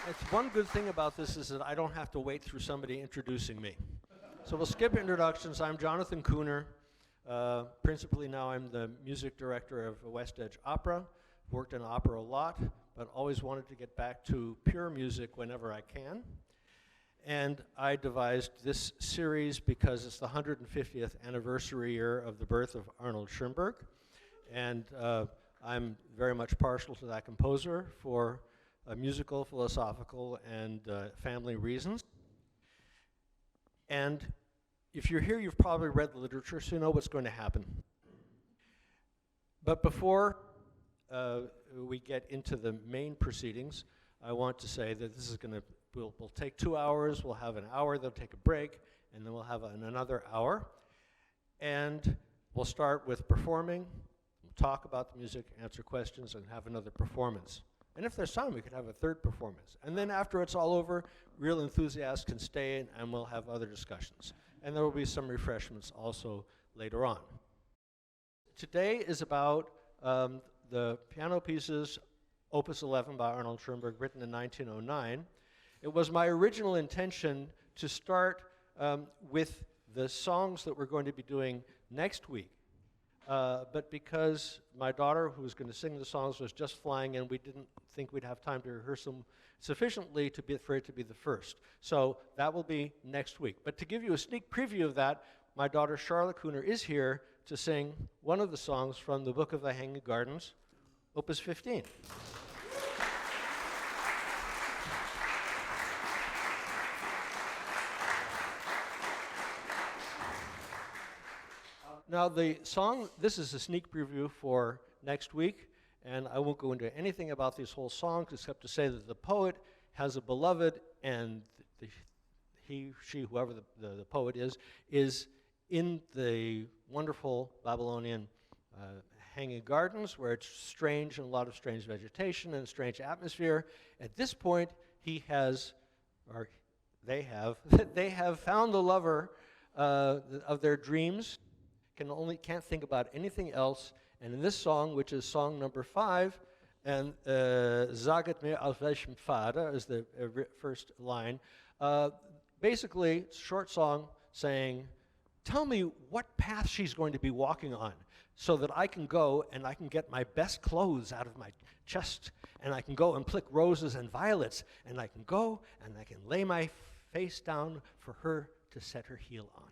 It's one good thing about this is that I don't have to wait through somebody introducing me. So we'll skip introductions. I'm Jonathan Khuner. Principally now I'm the music director of West Edge Opera. Worked in opera a lot, but always wanted to get back to pure music whenever I can. And I devised this series because it's the 150th anniversary year of the birth of Arnold Schoenberg. And I'm very much partial to that composer for musical, philosophical, and family reasons. And if you're here, you've probably read the literature, so you know what's going to happen. But before we get into the main proceedings, I want to say that this is going to, we'll take 2 hours, we'll have an hour, then take a break, and then we'll have another hour. And we'll start with performing, we'll talk about the music, answer questions, and have another performance. And if there's time, we could have a third performance. And then after it's all over, real enthusiasts can stay and we'll have other discussions. And there will be some refreshments also later on. Today is about the piano pieces, Opus 11 by Arnold Schoenberg, written in 1909. It was my original intention to start with the songs that we're going to be doing next week. But because my daughter, who was going to sing the songs, was just flying in, we didn't think we'd have time to rehearse them sufficiently for it to be the first. So that will be next week. But to give you a sneak preview of that, my daughter Charlotte Khuner is here to sing one of the songs from the Book of the Hanging Gardens, Opus 15. Now the song, this is a sneak preview for next week, and I won't go into anything about these whole songs except to say that the poet has a beloved, and he, she, whoever the poet is in the wonderful Babylonian hanging gardens where it's strange and a lot of strange vegetation and a strange atmosphere. At this point, he has, or they have found the lover of their dreams. Can't think about anything else. And in this song, which is song number 5, and Saget mir auf welchem Pfade is the first line, basically, it's a short song saying, tell me what path she's going to be walking on so that I can go and I can get my best clothes out of my chest, and I can go and pluck roses and violets, and I can go and I can lay my face down for her to set her heel on.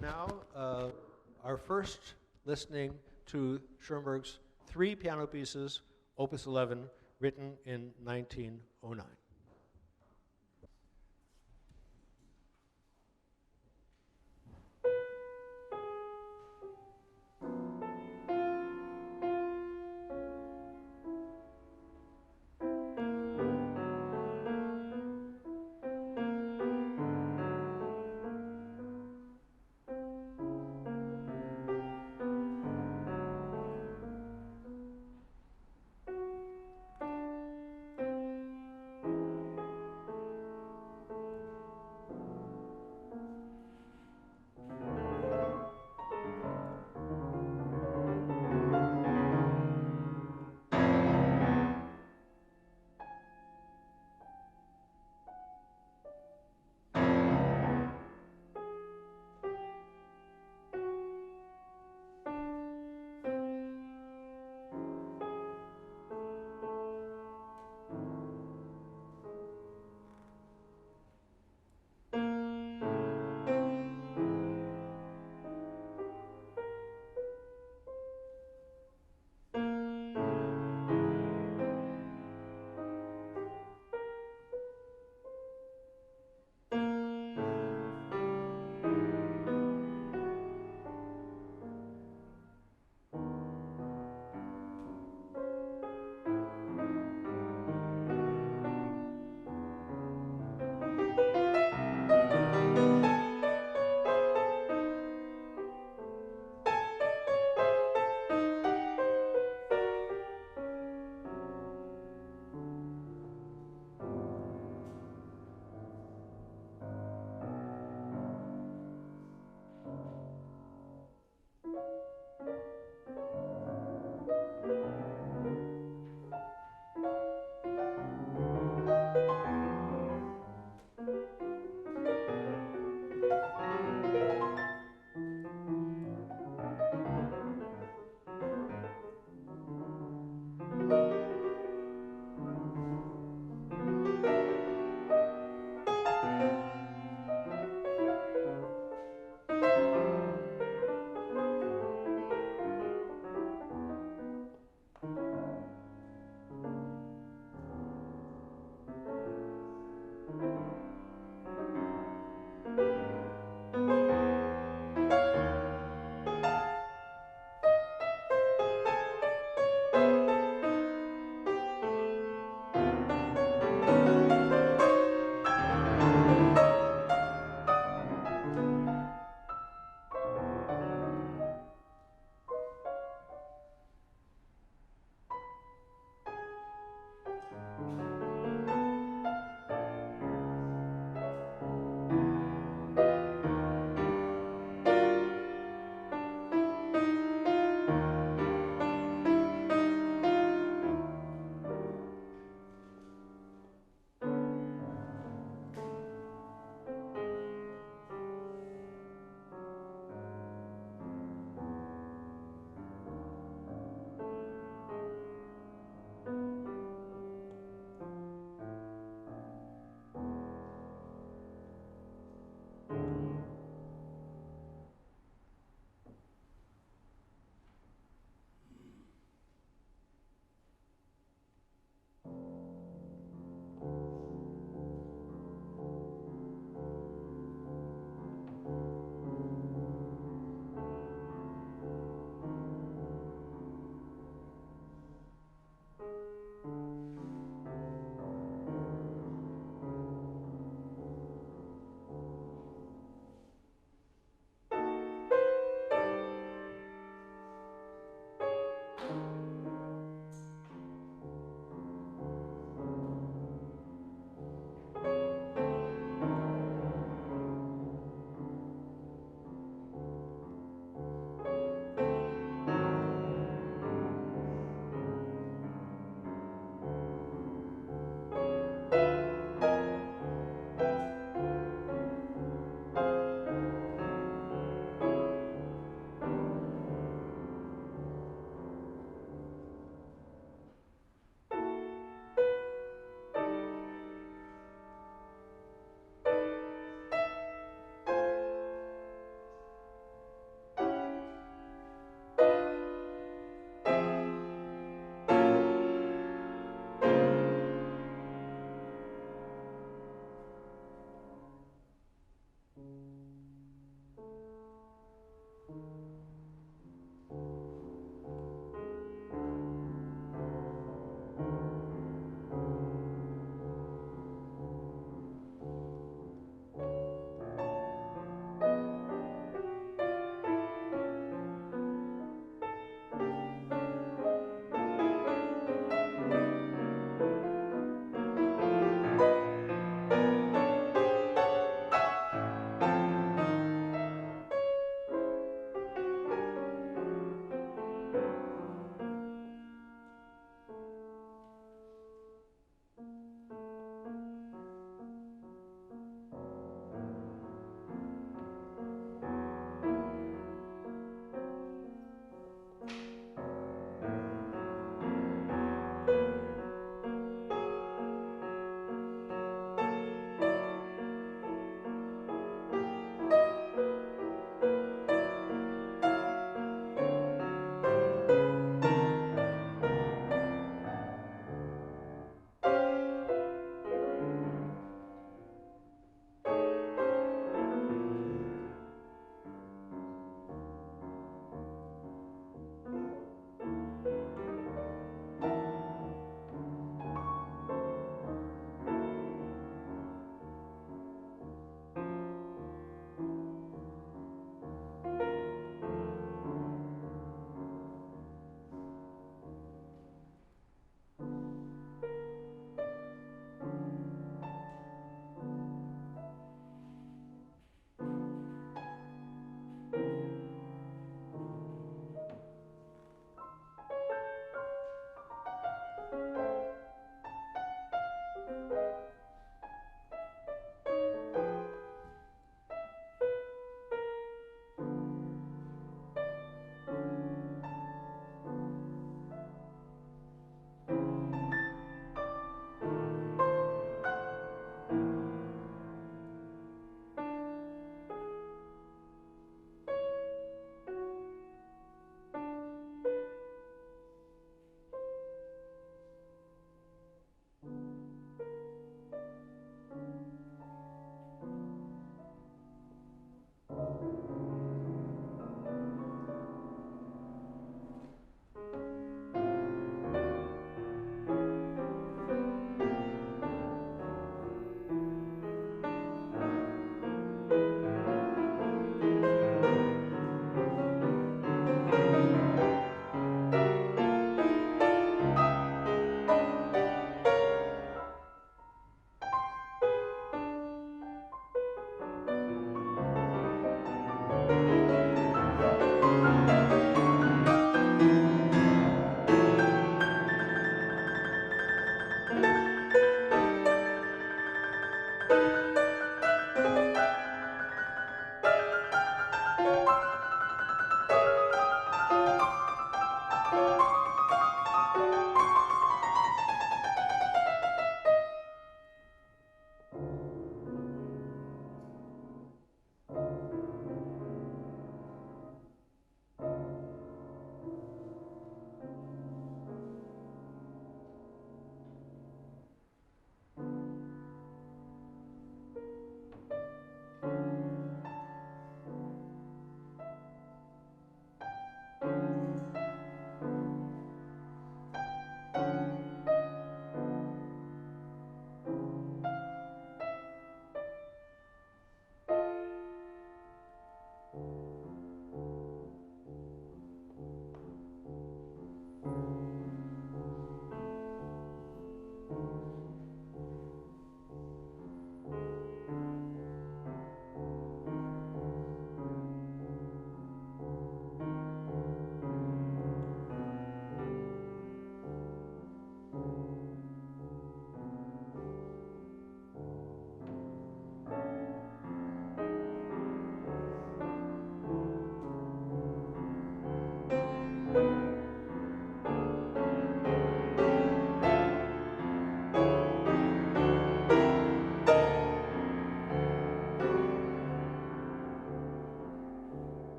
Now, our first listening to Schoenberg's 3 piano pieces, Opus 11, written in 1909.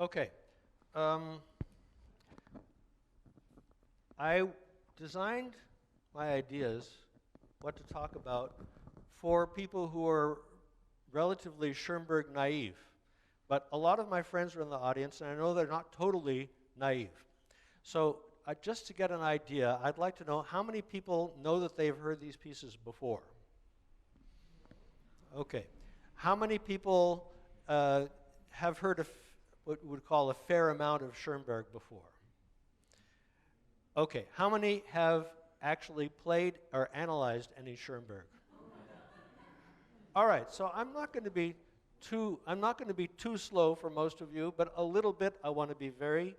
Okay. I designed my ideas, what to talk about, for people who are relatively Schoenberg naive. But a lot of my friends are in the audience, and I know they're not totally naive. So just to get an idea, I'd like to know how many people know that they've heard these pieces before? Okay. How many people have heard what we would call a fair amount of Schoenberg before? Okay. How many have actually played or analyzed any Schoenberg? All right. So I'm not going to be too slow for most of you, but a little bit. I want to be very,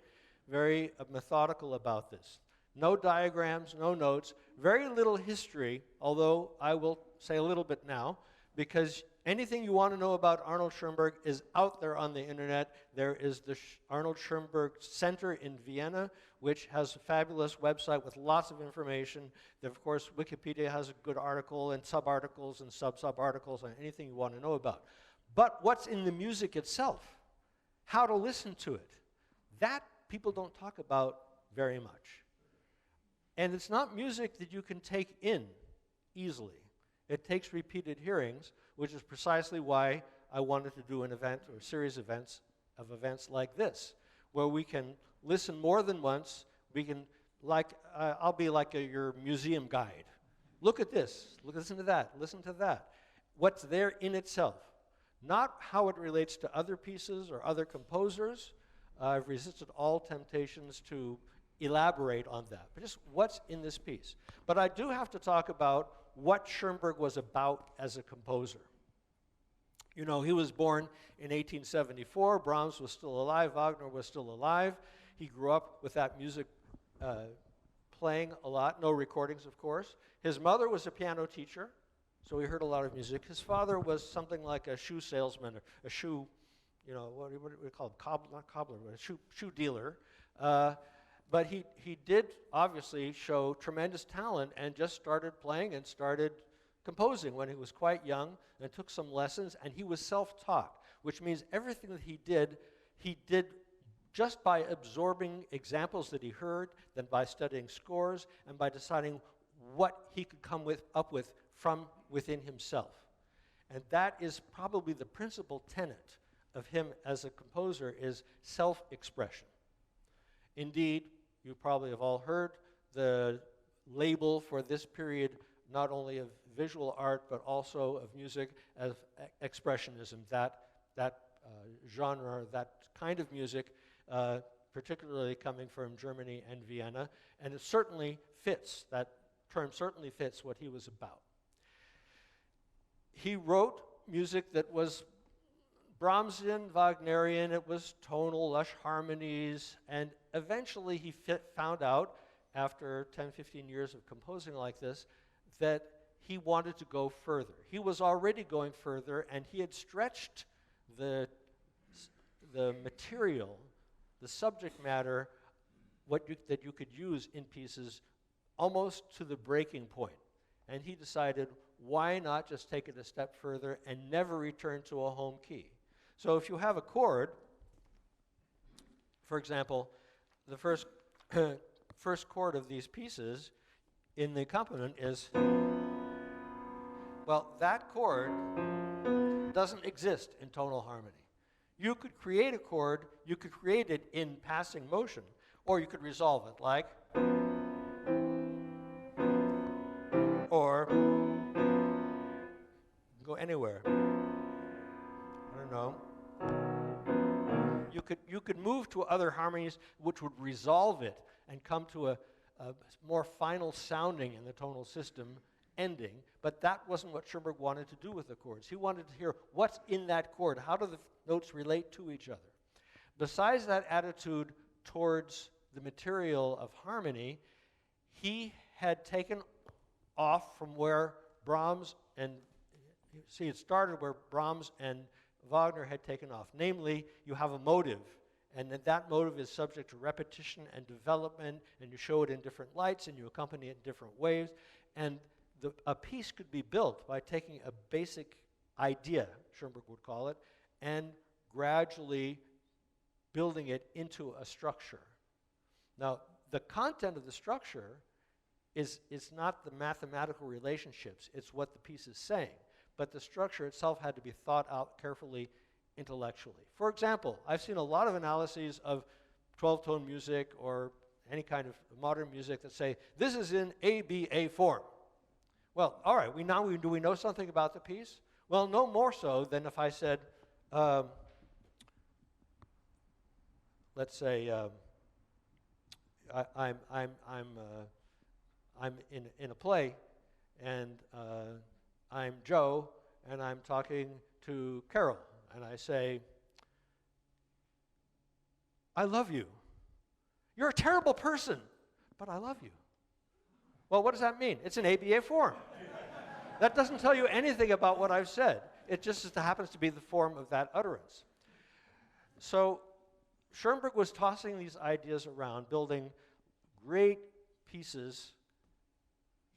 very methodical about this. No diagrams, no notes, very little history, although I will say a little bit now, because anything you want to know about Arnold Schoenberg is out there on the internet. There is the Arnold Schoenberg Center in Vienna, which has a fabulous website with lots of information. Of course, Wikipedia has a good article and sub-articles and sub-sub-articles on anything you want to know about. But what's in the music itself, how to listen to it, that people don't talk about very much. And it's not music that you can take in easily. It takes repeated hearings, which is precisely why I wanted to do an event or a series of events like this, where we can listen more than once. We can, I'll be like your museum guide. Look at this, listen to that, listen to that. What's there in itself, not how it relates to other pieces or other composers. I've resisted all temptations to elaborate on that, but just what's in this piece. But I do have to talk about what Schoenberg was about as a composer. You know, he was born in 1874. Brahms was still alive. Wagner was still alive. He grew up with that music playing a lot. No recordings, of course. His mother was a piano teacher, so he heard a lot of music. His father was something like a shoe salesman, or a shoe, you know, what do we call it? Not cobbler, but a shoe dealer. But he did obviously show tremendous talent and just started playing and started composing when he was quite young and took some lessons, and he was self-taught, which means everything that he did just by absorbing examples that he heard, then by studying scores, and by deciding what he could come up with from within himself. And that is probably the principal tenet of him as a composer, is self-expression. Indeed, you probably have all heard the label for this period, not only of visual art, but also of music, as expressionism, that genre, that kind of music, particularly coming from Germany and Vienna, and it certainly fits, that term certainly fits what he was about. He wrote music that was Brahmsian, Wagnerian. It was tonal, lush harmonies, and eventually he found out, after 10, 15 years of composing like this, that he wanted to go further. He was already going further, and he had stretched the material, the subject matter, that you could use in pieces almost to the breaking point. And he decided, why not just take it a step further and never return to a home key? So if you have a chord, for example, the first chord of these pieces in the accompaniment is, well, that chord doesn't exist in tonal harmony. You could create a chord, you could create it in passing motion, or you could resolve it like, or go anywhere. I don't know. You could move to other harmonies which would resolve it and come to a more final sounding in the tonal system ending, but that wasn't what Schoenberg wanted to do with the chords. He wanted to hear what's in that chord, how do the notes relate to each other. Besides that attitude towards the material of harmony, he had taken off from where Brahms and, see, it started where Brahms and Wagner had taken off. Namely, you have a motive, and that motive is subject to repetition and development, and you show it in different lights, and you accompany it in different ways, and a piece could be built by taking a basic idea, Schoenberg would call it, and gradually building it into a structure. Now, the content of the structure is not the mathematical relationships, it's what the piece is saying. But the structure itself had to be thought out carefully intellectually. For example, I've seen a lot of analyses of 12-tone music or any kind of modern music that say, this is in ABA form. Well, all right, do we know something about the piece? Well, no more so than if I said, let's say, I'm in a play, and I'm Joe, and I'm talking to Carol, and I say, I love you. You're a terrible person, but I love you. Well, what does that mean? It's an ABA form. That doesn't tell you anything about what I've said. It just happens to be the form of that utterance. So Schoenberg was tossing these ideas around, building great pieces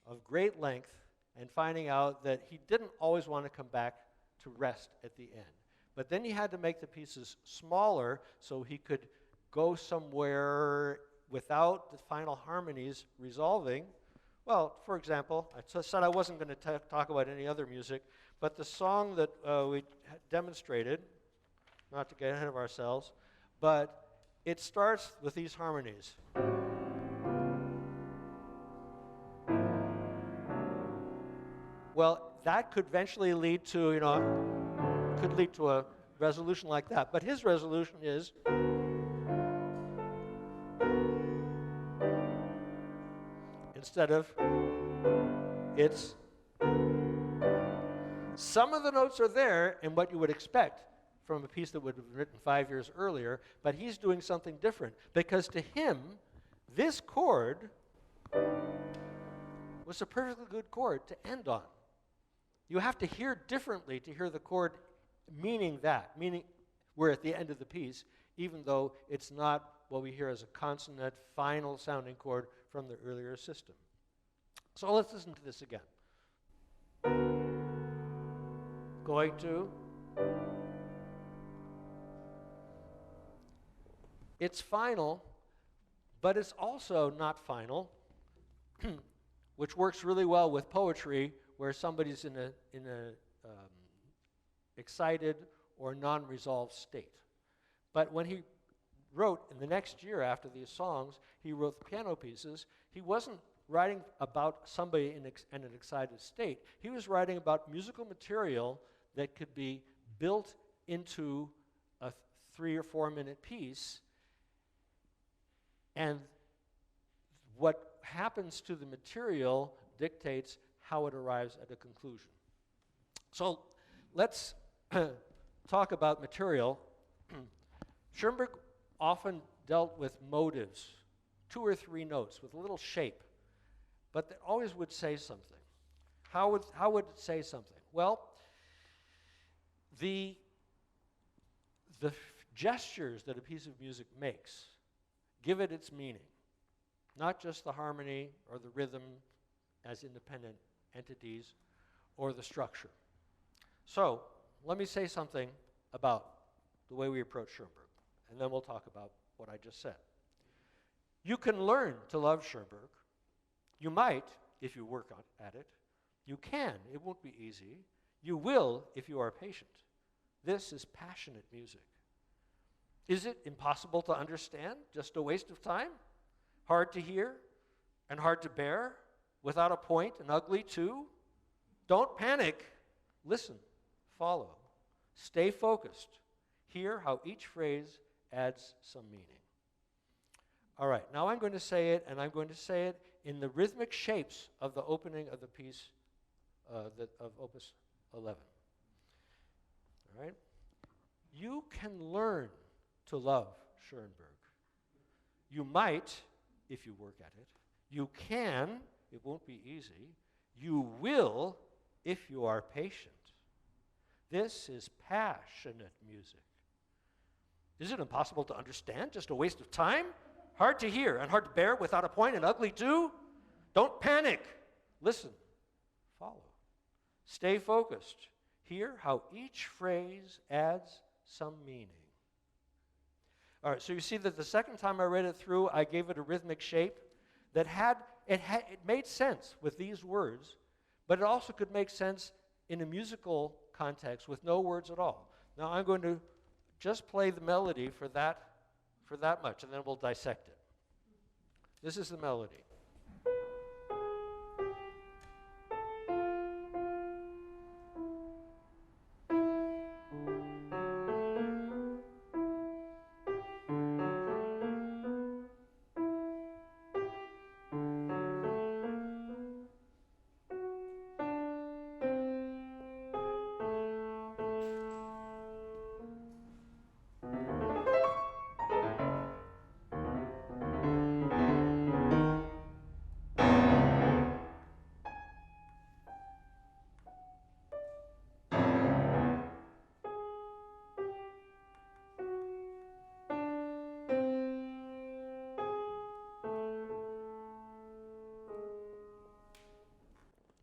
of great length, and finding out that he didn't always want to come back to rest at the end. But then he had to make the pieces smaller so he could go somewhere without the final harmonies resolving. Well, for example, I said I wasn't going to talk about any other music, but the song that we demonstrated, not to get ahead of ourselves, but it starts with these harmonies. Well, that could eventually lead to, could lead to a resolution like that. But his resolution is instead of it's some of the notes are there in what you would expect from a piece that would have been written 5 years earlier, but he's doing something different because to him, this chord was a perfectly good chord to end on. You have to hear differently to hear the chord meaning we're at the end of the piece, even though it's not what we hear as a consonant, final sounding chord from the earlier system. So let's listen to this again. Going to. It's final, but it's also not final, which works really well with poetry, where somebody's in a excited or non-resolved state. But when he wrote, in the next year after these songs, he wrote the piano pieces, he wasn't writing about somebody in an excited state. He was writing about musical material that could be built into a 3 or 4 minute piece, and what happens to the material dictates how it arrives at a conclusion. So let's talk about material. Schoenberg often dealt with motives, 2 or 3 notes with a little shape, but they always would say something. How would it say something? Well, the gestures that a piece of music makes give it its meaning, not just the harmony or the rhythm as independent entities or the structure. So let me say something about the way we approach Schoenberg, and then we'll talk about what I just said. You can learn to love Schoenberg. You might if you work at it. You can. It won't be easy. You will if you are patient. This is passionate music. Is it impossible to understand? Just a waste of time? Hard to hear and hard to bear? Without a point and ugly too? Don't panic. Listen. Follow. Stay focused. Hear how each phrase adds some meaning. All right, now I'm going to say it, and I'm going to say it in the rhythmic shapes of the opening of the piece of Opus 11. All right? You can learn to love Schoenberg. You might, if you work at it. You can, it won't be easy. You will, if you are patient. This is passionate music. Is it impossible to understand? Just a waste of time? Hard to hear and hard to bear, without a point and ugly too? Don't panic. Listen. Follow. Stay focused. Hear how each phrase adds some meaning. All right, so you see that the second time I read it through, I gave it a rhythmic shape that it made sense with these words, but it also could make sense in a musical context with no words at all. Now I'm going to just play the melody for that much, and then we'll dissect it. This is the melody.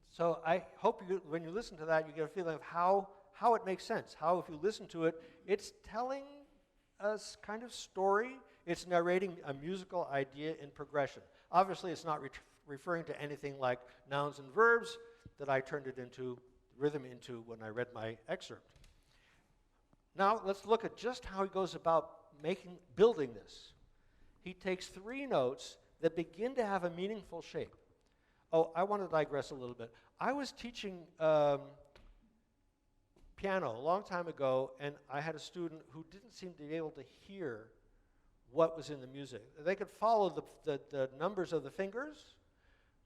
So I hope when you listen to that, you get a feeling of how it makes sense. How, if you listen to it, it's telling us kind of story. It's narrating a musical idea in progression. Obviously, it's not referring to anything like nouns and verbs that I turned it into, rhythm into when I read my excerpt. Now, let's look at just how he goes about building this. He takes 3 notes that begin to have a meaningful shape. Oh, I want to digress a little bit. I was teaching piano a long time ago, and I had a student who didn't seem to be able to hear what was in the music. They could follow the numbers of the fingers,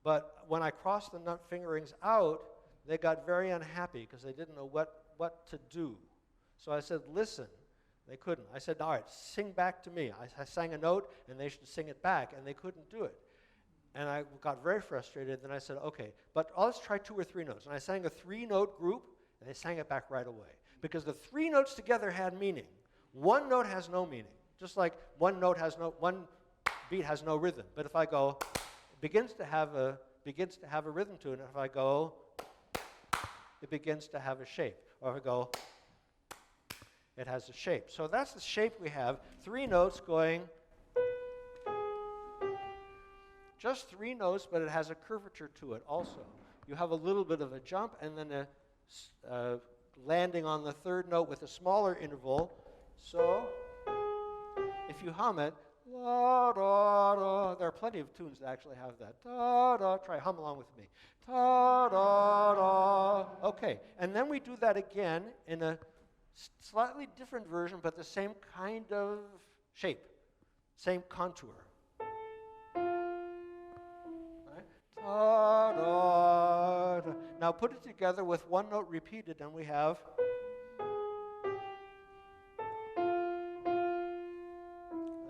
but when I crossed the fingerings out, they got very unhappy because they didn't know what to do. So I said, listen. They couldn't. I said, all right, sing back to me. I sang a note, and they should sing it back, and they couldn't do it. And I got very frustrated. Then I said, okay, but let's try 2 or 3 notes. And I sang a 3-note group, and they sang it back right away. Because the 3 notes together had meaning. 1 note has no meaning. Just like one beat has no rhythm. But if I go, it begins to have a rhythm to it. And if I go, it begins to have a shape. Or if I go, it has a shape. So that's the shape we have. 3 notes going. Just 3 notes, but it has a curvature to it also. You have a little bit of a jump and then a landing on the 3rd note with a smaller interval. So if you hum it, da, da, da, there are plenty of tunes that actually have that. Da, da, try hum along with me. Da, da, da. Okay, and then we do that again in a slightly different version, but the same kind of shape, same contour. Da, da, da. Now put it together with 1 note repeated, and we have.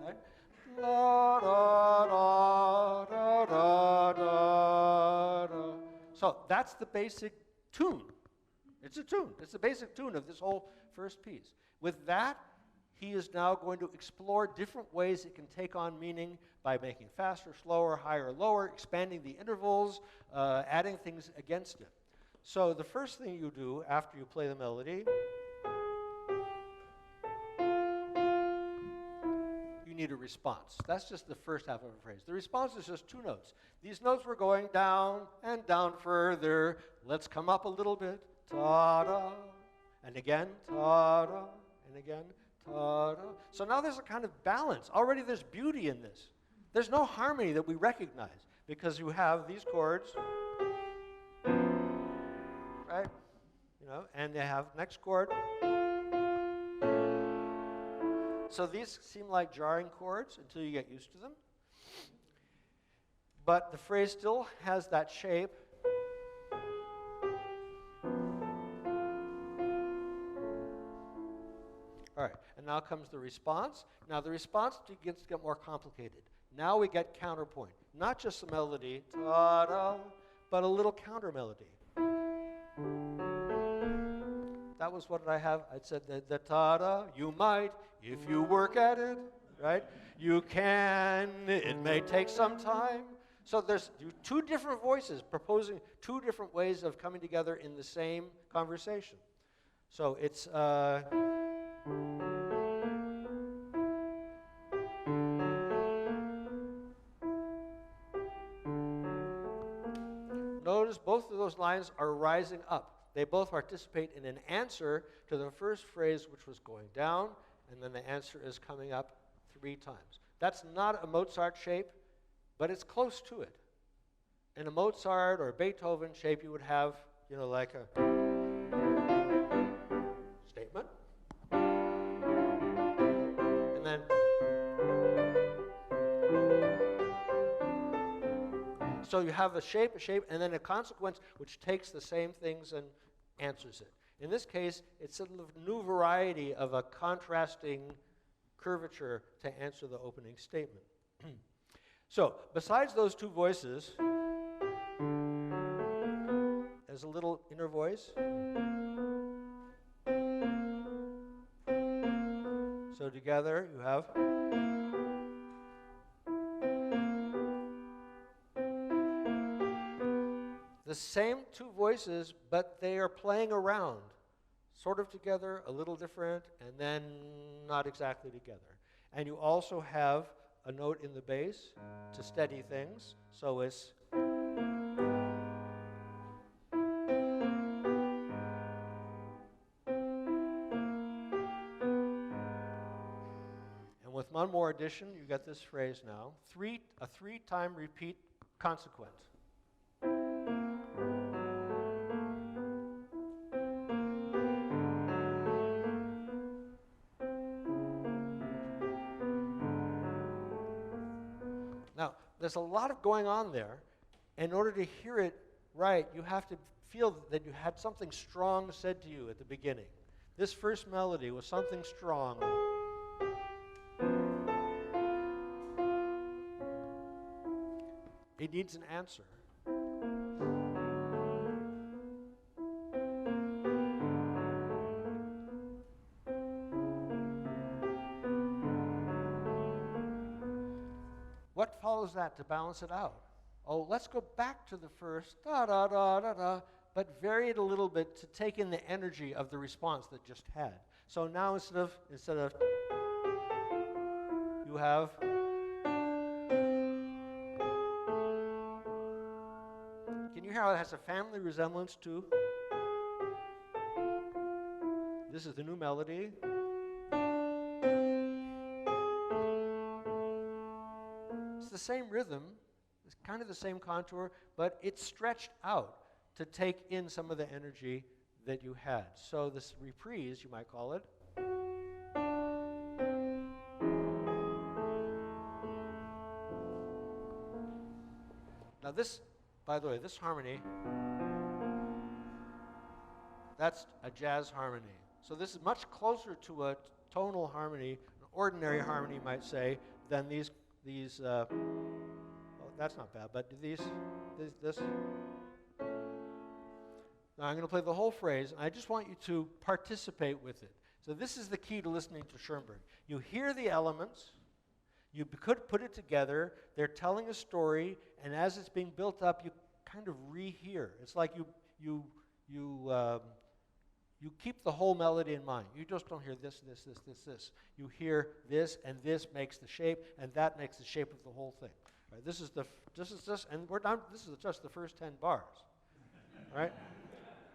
Right? Da, da, da, da, da, da, da. So that's the basic tune. It's a tune. It's the basic tune of this whole first piece. With that, he is now going to explore different ways it can take on meaning by making faster, slower, higher, lower, expanding the intervals, adding things against it. So the first thing you do after you play the melody, you need a response. That's just the first half of a phrase. The response is just 2 notes. These notes were going down and down further. Let's come up a little bit. Ta-da. And again, ta-da. And again, ta-da. So now there's a kind of balance. Already there's beauty in this. There's no harmony that we recognize because you have these chords, right? You know, and they have next chord. So these seem like jarring chords until you get used to them. But the phrase still has that shape. All right, and now comes the response. Now the response begins to get more complicated. Now we get counterpoint. Not just the melody, ta-da, but a little counter melody. That was what I have. I said the ta-da, you might, if you work at it, right? You can, it may take some time. So there's 2 different voices proposing 2 different ways of coming together in the same conversation. So it's... notice both of those lines are rising up. They both participate in an answer to the first phrase, which was going down, and then the answer is coming up 3 times. That's not a Mozart shape, but it's close to it. In a Mozart or Beethoven shape, you would have, like a statement, and then so you have a shape, and then a consequence which takes the same things and answers it. In this case, it's a new variety of a contrasting curvature to answer the opening statement. So, besides those 2 voices, there's a little inner voice. So together you have the same 2 voices, but they are playing around, sort of together, a little different, and then not exactly together. And you also have a note in the bass to steady things, so it's and with one more addition, you get this phrase now, a 3-time repeat consequent. Now, there's a lot of going on there. In order to hear it right, you have to feel that you had something strong said to you at the beginning. This first melody was something strong. It needs an answer. What follows that to balance it out? Oh, let's go back to the first da-da-da-da-da, but vary it a little bit to take in the energy of the response that just had. So now instead of you have can you hear how it has a family resemblance to? This is the new melody. It's the same rhythm, it's kind of the same contour, but it's stretched out to take in some of the energy that you had. So this reprise, you might call it. Now this, by the way, this harmony, that's a jazz harmony. So this is much closer to a tonal harmony, an ordinary harmony, you might say, than these well, that's not bad, but this. Now I'm going to play the whole phrase, and I just want you to participate with it. So this is the key to listening to Schoenberg. You hear the elements, you could put it together, they're telling a story, and as it's being built up, you kind of rehear. It's like you keep the whole melody in mind. You just don't hear this. You hear this, and this makes the shape, and that makes the shape of the whole thing. Right? This is just, and we're done. This is just the first 10 bars. Right?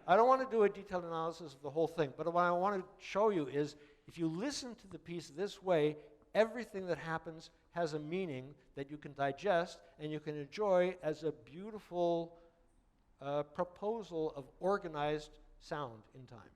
I don't want to do a detailed analysis of the whole thing, but what I want to show you is if you listen to the piece this way, everything that happens has a meaning that you can digest and you can enjoy as a beautiful proposal of organized sound in time.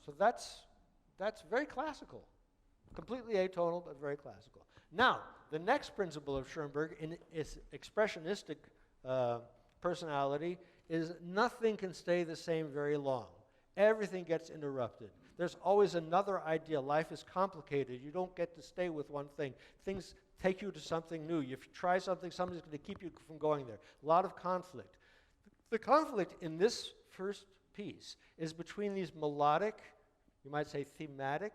So that's very classical, completely atonal, but very classical. Now, the next principle of Schoenberg in its expressionistic personality is nothing can stay the same very long. Everything gets interrupted. There's always another idea. Life is complicated. You don't get to stay with one thing. Things take you to something new. If you try something, somebody's going to keep you from going there. A lot of conflict. The conflict in this first piece is between these melodic, you might say thematic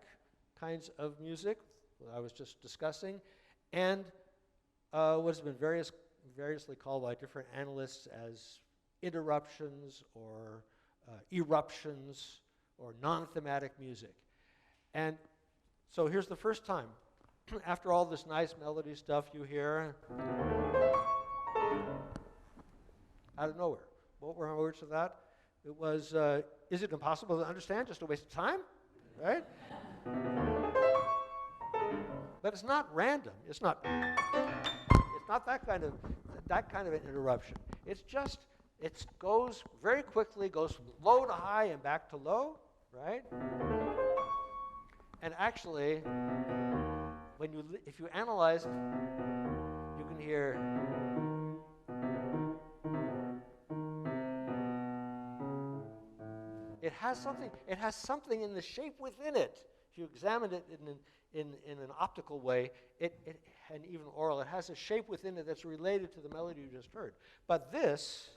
kinds of music that I was just discussing, and what has been variously called by different analysts as interruptions or eruptions or non-thematic music. And so here's the first time. After all this nice melody stuff you hear out of nowhere. What were our words to that? It was, is it impossible to understand? Just a waste of time? Right? But it's not random. It's not that kind of an interruption. It's just, it goes very quickly, goes from low to high and back to low, right? And actually, if you analyze, you can hear it has something in the shape within it. If you examine it in an optical way, and even oral, it has a shape within it that's related to the melody you just heard. But this,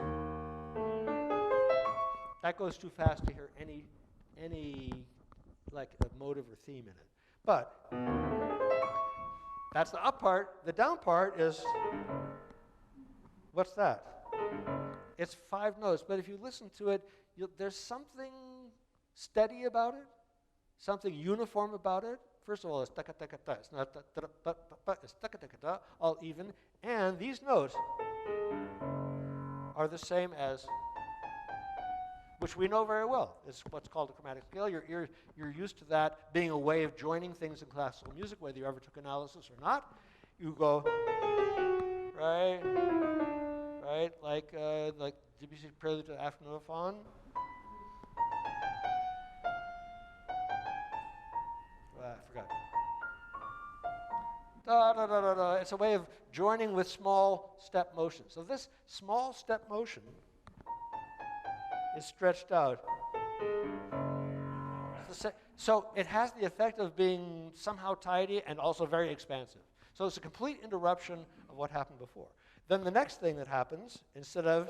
that goes too fast to hear any like a motive or theme in it. But that's the up part. The down part is, what's that? It's 5 notes, but if you listen to it, there's something steady about it, something uniform about it. First of all, it's ta-ka-ta-ka-ta. It's not ta-ta-pa-pa-pa. It's ta-ka-ta-ka-ta, all even. And these notes are the same as, which we know very well. It's what's called a chromatic scale. You're used to that being a way of joining things in classical music, whether you ever took analysis or not. You go, right, like Debussy's Prelude to Afternoon Fawn. I forgot. Da, da, da, da, da. It's a way of joining with small step motion. So this small step motion is stretched out. So it has the effect of being somehow tidy and also very expansive. So it's a complete interruption of what happened before. Then the next thing that happens, instead of,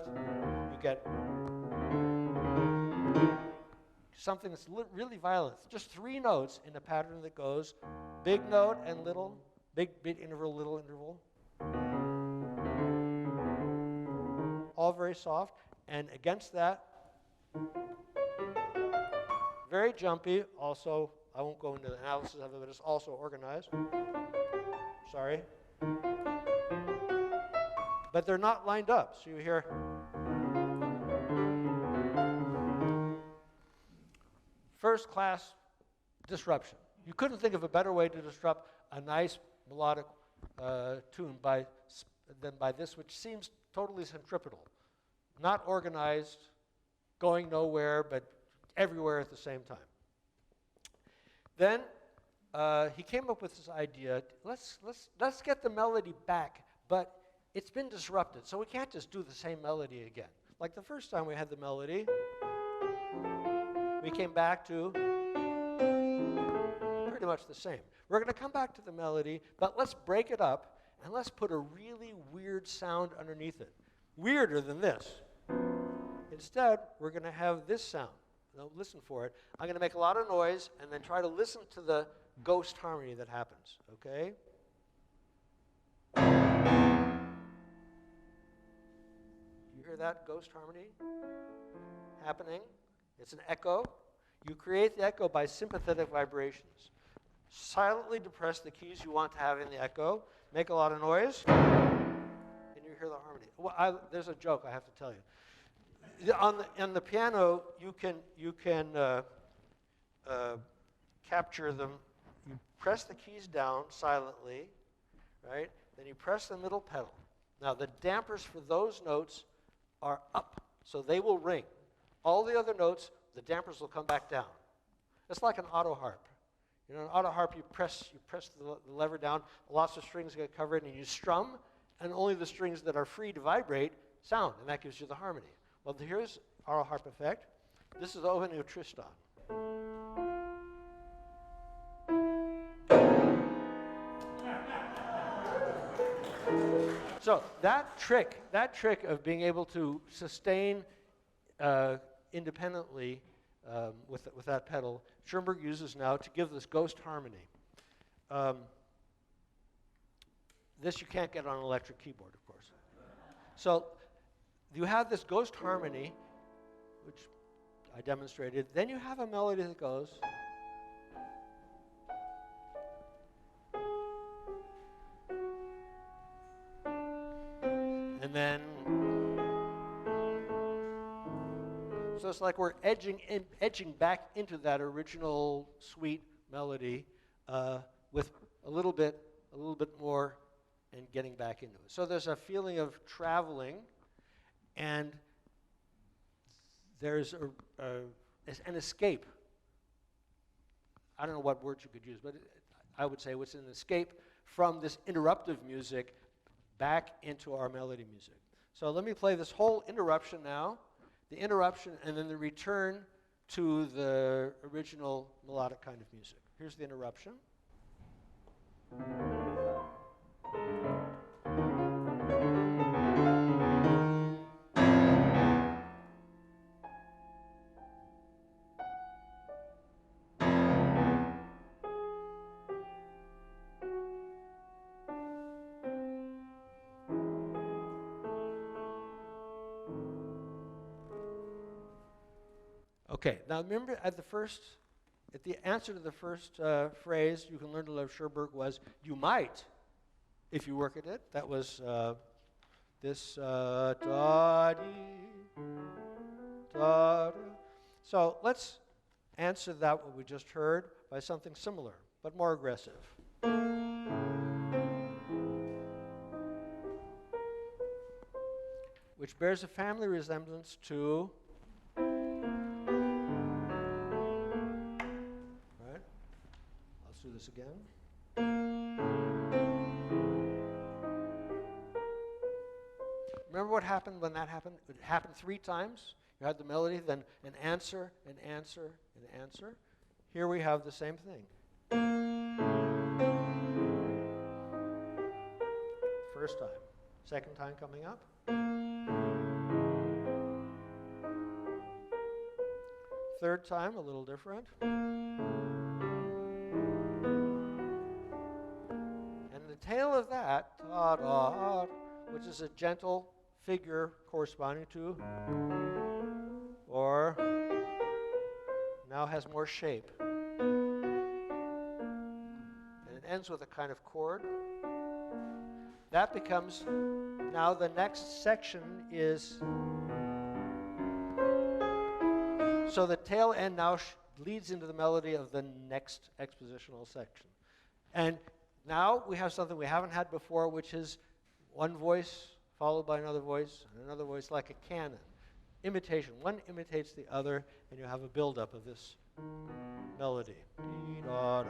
you get something that's really violent. Just 3 notes in a pattern that goes big note and little, big interval, little interval. All very soft. And against that, very jumpy. Also, I won't go into the analysis of it, but it's also organized. Sorry. But they're not lined up. So you hear first-class disruption. You couldn't think of a better way to disrupt a nice melodic tune than by this, which seems totally centripetal. Not organized, going nowhere, but everywhere at the same time. Then he came up with this idea, let's get the melody back, but it's been disrupted, so we can't just do the same melody again. Like the first time we had the melody, we came back to pretty much the same. We're going to come back to the melody, but let's break it up and let's put a really weird sound underneath it. Weirder than this. Instead, we're going to have this sound. Now listen for it. I'm going to make a lot of noise and then try to listen to the ghost harmony that happens, okay? Do you hear that ghost harmony happening? It's an echo. You create the echo by sympathetic vibrations. Silently depress the keys you want to have in the echo, make a lot of noise, and you hear the harmony. Well, there's a joke I have to tell you. On the piano, you can capture them. You press the keys down silently, right? Then you press the middle pedal. Now, the dampers for those notes are up, so they will ring. All the other notes, the dampers will come back down. It's like an auto harp. You know, an auto harp, you press the lever down, lots of strings get covered, and you strum, and only the strings that are free to vibrate sound, and that gives you the harmony. Well, here's auto harp effect. This is opening of Tristan. So that trick of being able to sustain independently with that pedal, Schoenberg uses now to give this ghost harmony. This you can't get on an electric keyboard, of course. So you have this ghost harmony, which I demonstrated. Then you have a melody that goes. And then, so it's like we're edging back into that original sweet melody with a little bit more and getting back into it. So there's a feeling of traveling, and there's an escape. I don't know what words you could use, but I would say it's an escape from this interruptive music back into our melody music. So let me play this whole interruption now, the interruption, and then the return to the original melodic kind of music. Here's the interruption. Okay, now remember at the answer to the first phrase, you can learn to love Schoenberg was, you might, if you work at it. That was this da-dee, da-da. So let's answer that what we just heard by something similar, but more aggressive. Which bears a family resemblance to do this again. Remember what happened when that happened? It happened 3 times. You had the melody, then an answer, an answer, an answer. Here we have the same thing. First time. Second time coming up. Third time, a little different. The tail of that, ta-da, which is a gentle figure corresponding to, or now has more shape. And it ends with a kind of chord. That becomes, now the next section is, so the tail end now leads into the melody of the next expositional section. And now we have something we haven't had before, which is one voice followed by another voice, and another voice like a canon. Imitation. One imitates the other, and you have a buildup of this melody. Dee-da-da.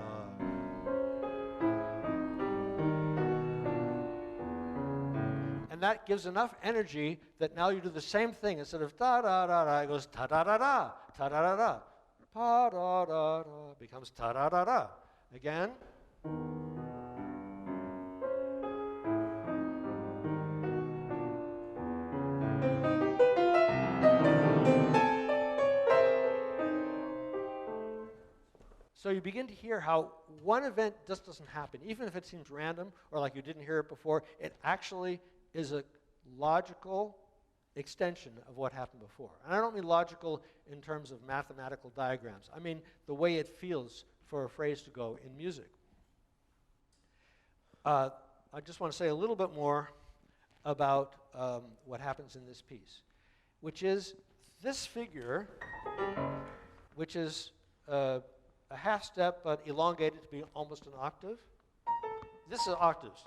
And that gives enough energy that now you do the same thing. Instead of da-da-da-da, it goes ta-da-da-da, ta-da-da-da, pa-da-da-da, becomes ta-da-da-da. Again. So you begin to hear how one event just doesn't happen. Even if it seems random or like you didn't hear it before, it actually is a logical extension of what happened before. And I don't mean logical in terms of mathematical diagrams. I mean the way it feels for a phrase to go in music. I just want to say a little bit more about what happens in this piece, which is this figure, which is a half step but elongated to be almost an octave. This is octaves.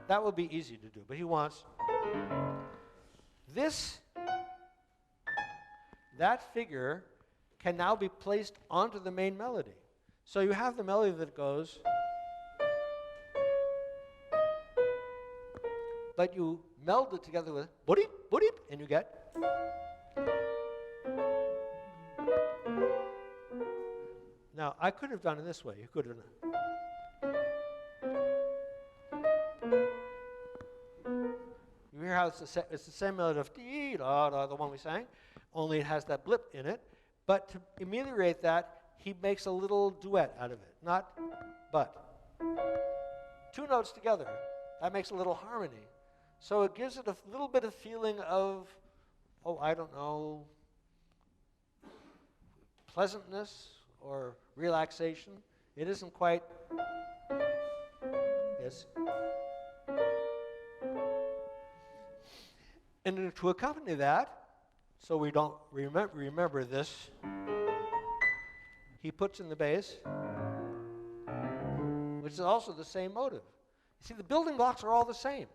That would be easy to do, but he wants this. That figure can now be placed onto the main melody. So you have the melody that goes, but you meld it together with boop, boop, and you get. Now, I could have done it this way. You could have done it. You hear how it's the same melody of dee da da, the one we sang, only it has that blip in it. But to ameliorate that, he makes a little duet out of it, not but. Two notes together, that makes a little harmony. So it gives it a little bit of feeling of, oh, I don't know, pleasantness or relaxation. It isn't quite, yes. And to accompany that, so we don't remember this, he puts in the bass, which is also the same motive. You see, the building blocks are all the same.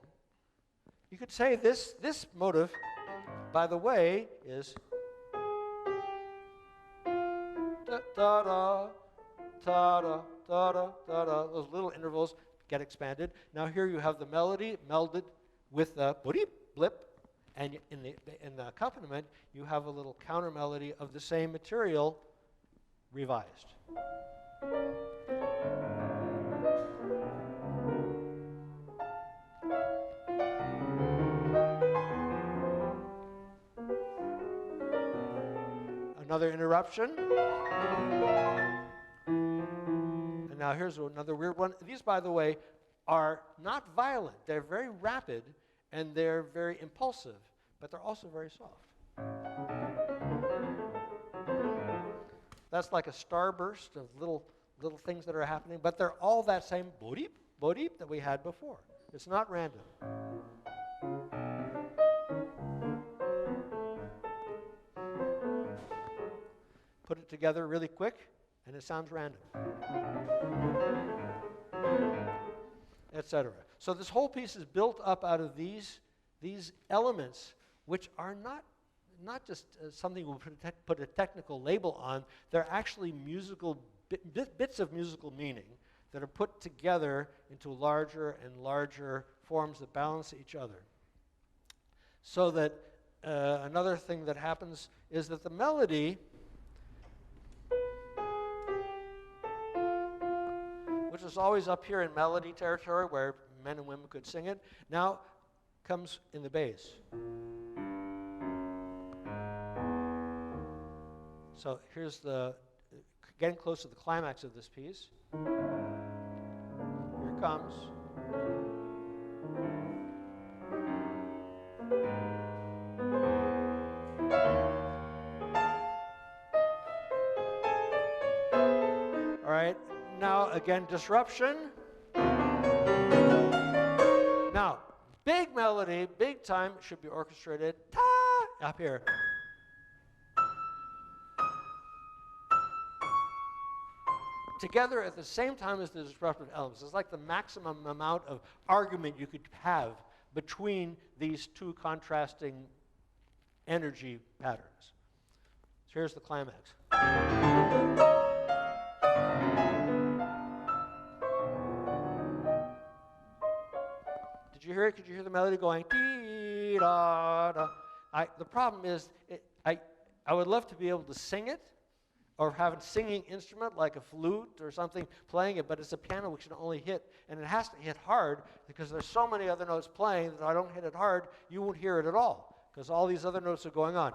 You could say this motive, by the way, is da da da da da da da da da. Those little intervals get expanded. Now here you have the melody melded with the boop blip, and in the accompaniment you have a little counter melody of the same material revised. Another interruption. And now here's another weird one. These, by the way, are not violent. They're very rapid and they're very impulsive, but they're also very soft. That's like a starburst of little things that are happening, but they're all that same boop, boop that we had before. It's not random. Put it together really quick, and it sounds random, etc. So this whole piece is built up out of these elements, which are not just something we'll put a technical label on. They're actually musical bits of musical meaning that are put together into larger and larger forms that balance each other. So that another thing that happens is that the melody, which is always up here in melody territory where men and women could sing it, now comes in the bass. So here's getting close to the climax of this piece. Here it comes. All right, now again, disruption. Now, big melody, big time, should be orchestrated. Ta! Up here. Together at the same time as the disruptive elements. It's like the maximum amount of argument you could have between these two contrasting energy patterns. So here's the climax. Did you hear it? Could you hear the melody going dee da da? The problem is, I would love to be able to sing it, or have a singing instrument like a flute or something playing it, but it's a piano which can only hit, and it has to hit hard because there's so many other notes playing that if I don't hit it hard, you won't hear it at all because all these other notes are going on.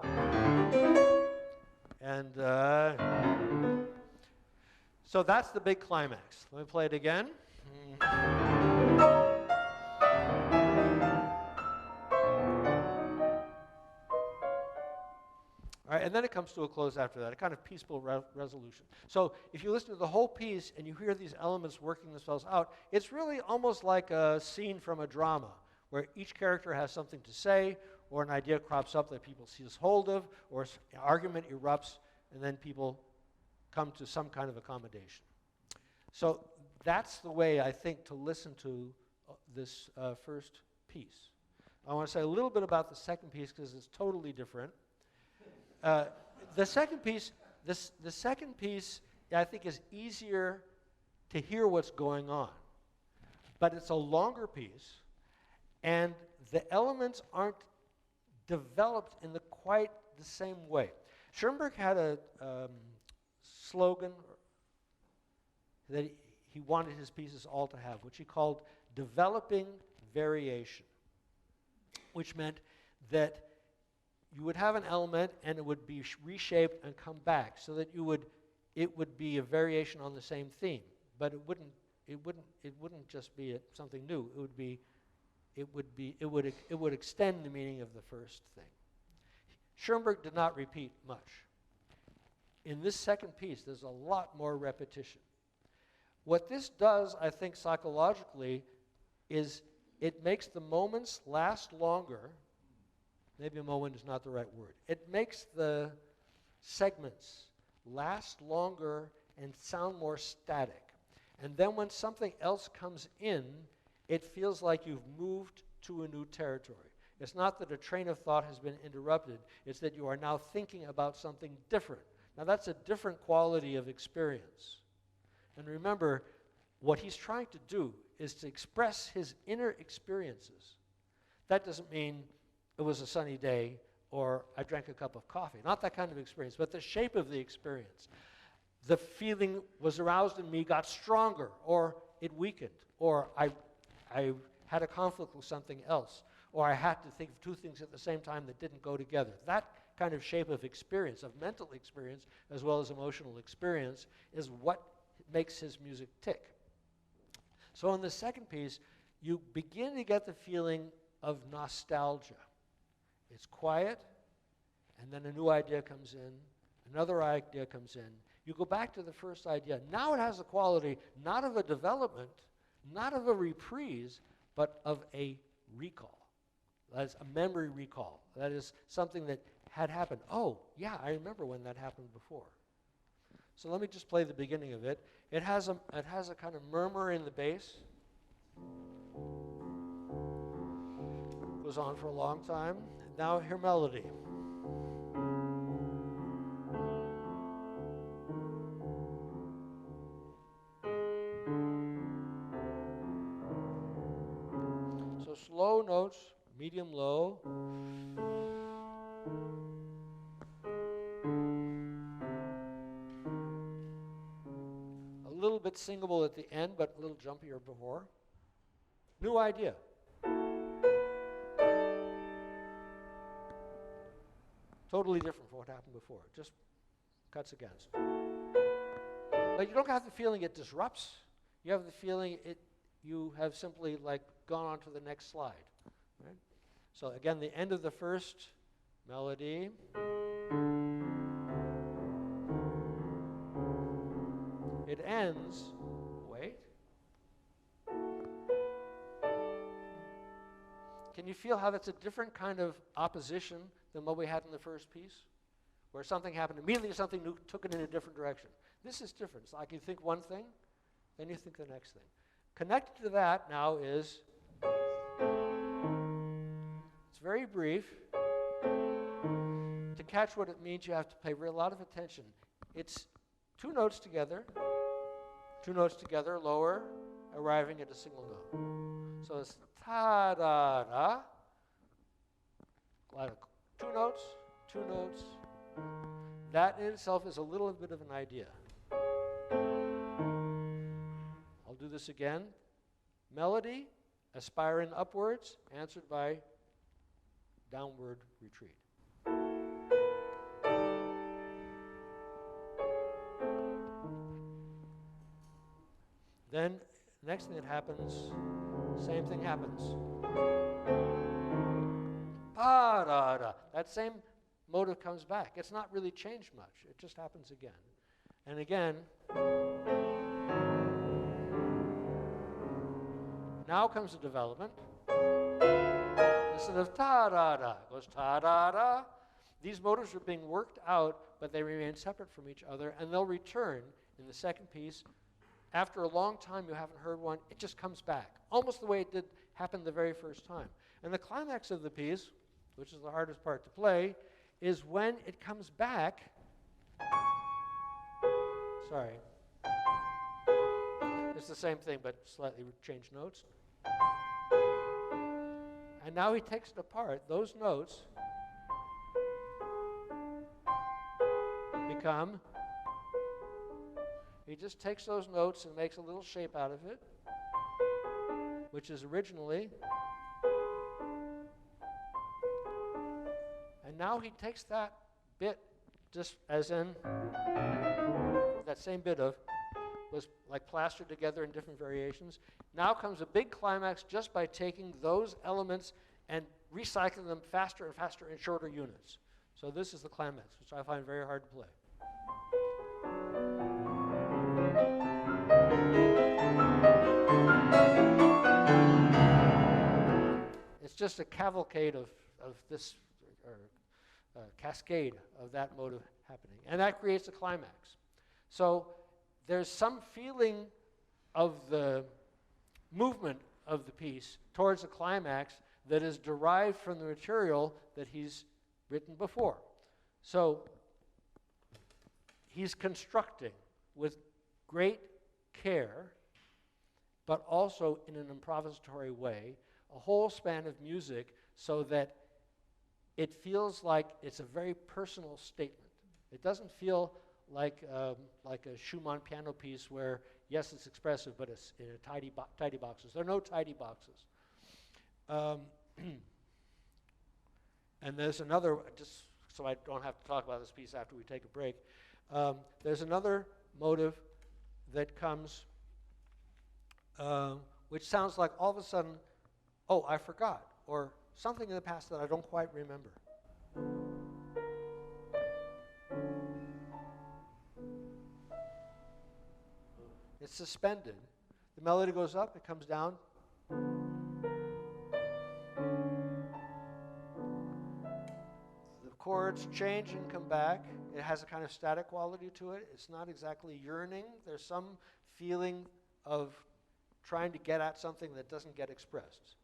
And so that's the big climax. Let me play it again. All right, and then it comes to a close after that, a kind of peaceful resolution. So if you listen to the whole piece and you hear these elements working themselves out, it's really almost like a scene from a drama where each character has something to say, or an idea crops up that people seize hold of, or an argument erupts, and then people come to some kind of accommodation. So that's the way I think to listen to this first piece. I want to say a little bit about the second piece because it's totally different. The second piece, I think, is easier to hear what's going on, but it's a longer piece, and the elements aren't developed in quite the same way. Schoenberg had a slogan that he wanted his pieces all to have, which he called developing variation. which meant that you would have an element and it would be reshaped and come back, so that it would be a variation on the same theme, but it wouldn't just be something new. It would extend the meaning of the first thing. Schoenberg did not repeat much. In this second piece, there's a lot more repetition. What this does, I think, psychologically, is it makes the moments last longer. Maybe a moment is not the right word. It makes the segments last longer and sound more static. And then when something else comes in, it feels like you've moved to a new territory. It's not that a train of thought has been interrupted. It's that you are now thinking about something different. Now, that's a different quality of experience. And remember, what he's trying to do is to express his inner experiences. That doesn't mean it was a sunny day or I drank a cup of coffee. Not that kind of experience, but the shape of the experience. The feeling was aroused in me, got stronger, or it weakened, or I had a conflict with something else, or I had to think of two things at the same time that didn't go together. That kind of shape of experience, of mental experience as well as emotional experience, is what makes his music tick. So in the second piece, you begin to get the feeling of nostalgia. It's quiet, and then a new idea comes in, another idea comes in. You go back to the first idea. Now it has the quality not of a development, not of a reprise, but of a recall. That is a memory recall. That is something that had happened. Oh, yeah, I remember when that happened before. So let me just play the beginning of it. It has a kind of murmur in the bass. Goes on for a long time. Now hear melody. So slow notes, medium low. A little bit singable at the end, but a little jumpier before. New idea. Totally different from what happened before. Just cuts against. But you don't have the feeling it disrupts. You have the feeling you have simply like gone on to the next slide. Right? So again, the end of the first melody. It ends, wait. Can you feel how that's a different kind of opposition than what we had in the first piece? Where something happened, immediately something new took it in a different direction. This is different. It's like you think one thing, then you think the next thing. Connected to that now is, it's very brief. To catch what it means, you have to pay a lot of attention. It's two notes together, lower, arriving at a single note. So it's ta-da-da. Two notes. That in itself is a little bit of an idea. I'll do this again. Melody, aspiring upwards, answered by downward retreat. Then, next thing that happens, same thing happens. Pa-da-da. That same motive comes back. It's not really changed much. It just happens again. And again, now comes the development. Instead of ta-da-da, it goes ta-da-da. These motives are being worked out, but they remain separate from each other, and they'll return in the second piece. After a long time you haven't heard one, it just comes back, almost the way it did happen the very first time. And the climax of the piece, which is the hardest part to play, is when it comes back. Sorry. It's the same thing, but slightly changed notes. And now he takes it apart. Those notes become, he just takes those notes and makes a little shape out of it, which is originally now he takes that bit, just as in that same bit of, was like plastered together in different variations. Now comes a big climax just by taking those elements and recycling them faster and faster in shorter units. So this is the climax, which I find very hard to play. It's just a cavalcade of this, or cascade of that motive happening. And that creates a climax. So there's some feeling of the movement of the piece towards a climax that is derived from the material that he's written before. So he's constructing with great care, but also in an improvisatory way, a whole span of music so that it feels like it's a very personal statement. It doesn't feel like a Schumann piano piece where, yes, it's expressive, but it's in a tidy boxes. There are no tidy boxes. And there's another, just so I don't have to talk about this piece after we take a break, there's another motive that comes, which sounds like all of a sudden, oh, I forgot, or something in the past that I don't quite remember. It's suspended. The melody goes up, it comes down. The chords change and come back. It has a kind of static quality to it. It's not exactly yearning. There's some feeling of trying to get at something that doesn't get expressed.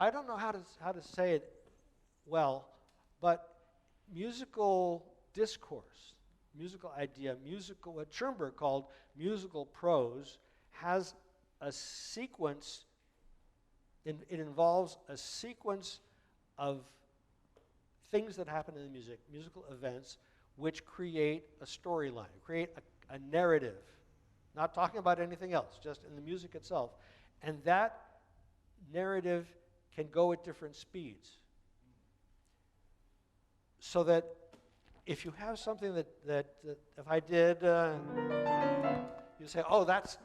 I don't know how to say it well, but musical discourse, musical idea, what Schoenberg called musical prose, has a sequence, it involves a sequence of things that happen in the musical events, which create a storyline, create a narrative, not talking about anything else, just in the music itself. And that narrative can go at different speeds. So that if you have something that if I did, you say, oh, that's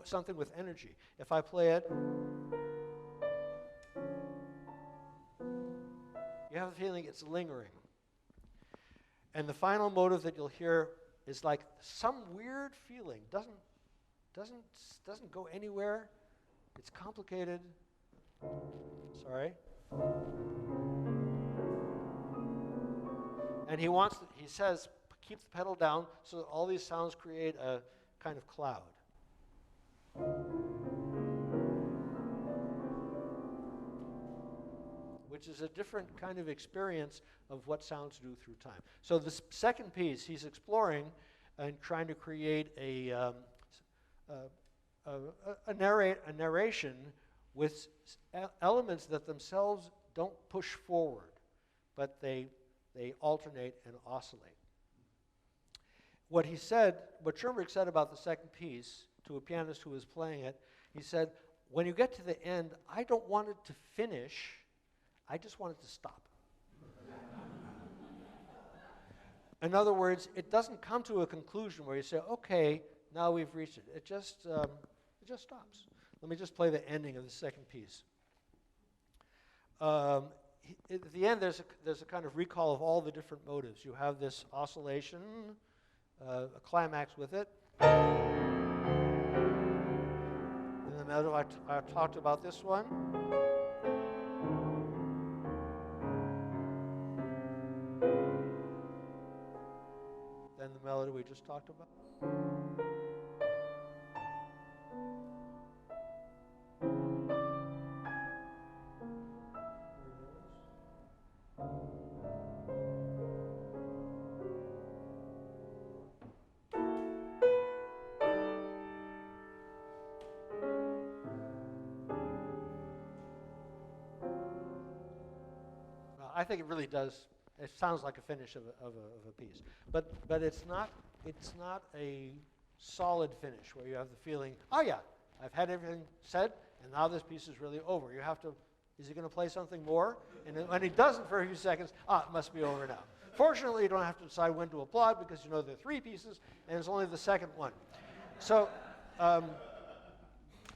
something with energy. If I play it, you have the feeling it's lingering. And the final motive that you'll hear is like some weird feeling. Doesn't go anywhere. It's complicated. Sorry. And he says, keep the pedal down so that all these sounds create a kind of cloud. Which is a different kind of experience of what sounds do through time. So the second piece, he's exploring and trying to create a narration with elements that themselves don't push forward, but they alternate and oscillate. What Schoenberg said about the second piece to a pianist who was playing it, he said, when you get to the end, I don't want it to finish, I just want it to stop. In other words, it doesn't come to a conclusion where you say, okay, now we've reached it. It just stops. Let me just play the ending of the second piece. At the end, there's a kind of recall of all the different motives. You have this oscillation, a climax with it. In the middle, I talked about this one. Then the melody we just talked about. I think it really does. It sounds like a finish of a piece, but it's not a solid finish where you have the feeling, oh yeah, I've had everything said, and now this piece is really over. You have to Is he going to play something more? And then when he doesn't for a few seconds, it must be over now. Fortunately, you don't have to decide when to applaud because you know there are 3 pieces, and it's only the second one. So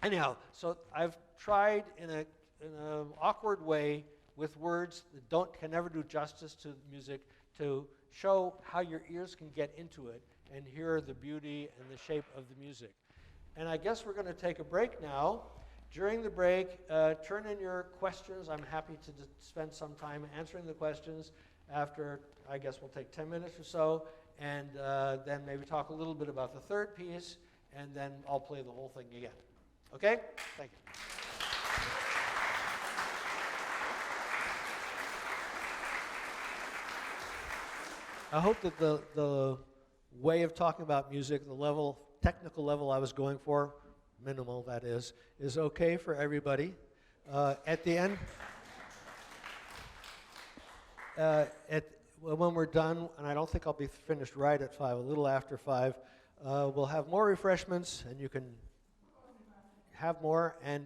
anyhow, so I've tried in an awkward way with words that can never do justice to music to show how your ears can get into it and hear the beauty and the shape of the music. And I guess we're going to take a break now. During the break, turn in your questions. I'm happy to spend some time answering the questions. After, I guess we'll take 10 minutes or so, and then maybe talk a little bit about the third piece, and then I'll play the whole thing again. Okay? Thank you. I hope that the way of talking about music, the technical level I was going for, minimal that is okay for everybody. At the end, when we're done, and I don't think I'll be finished right at 5, a little after 5, we'll have more refreshments, and you can have more, and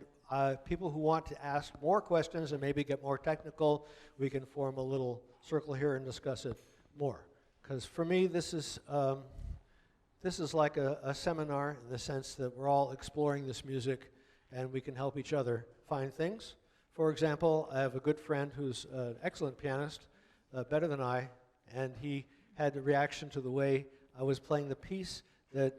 people who want to ask more questions and maybe get more technical, we can form a little circle here and discuss it more. Because for me, this is like a seminar in the sense that we're all exploring this music and we can help each other find things. For example, I have a good friend who's an excellent pianist, better than I, and he had a reaction to the way I was playing the piece that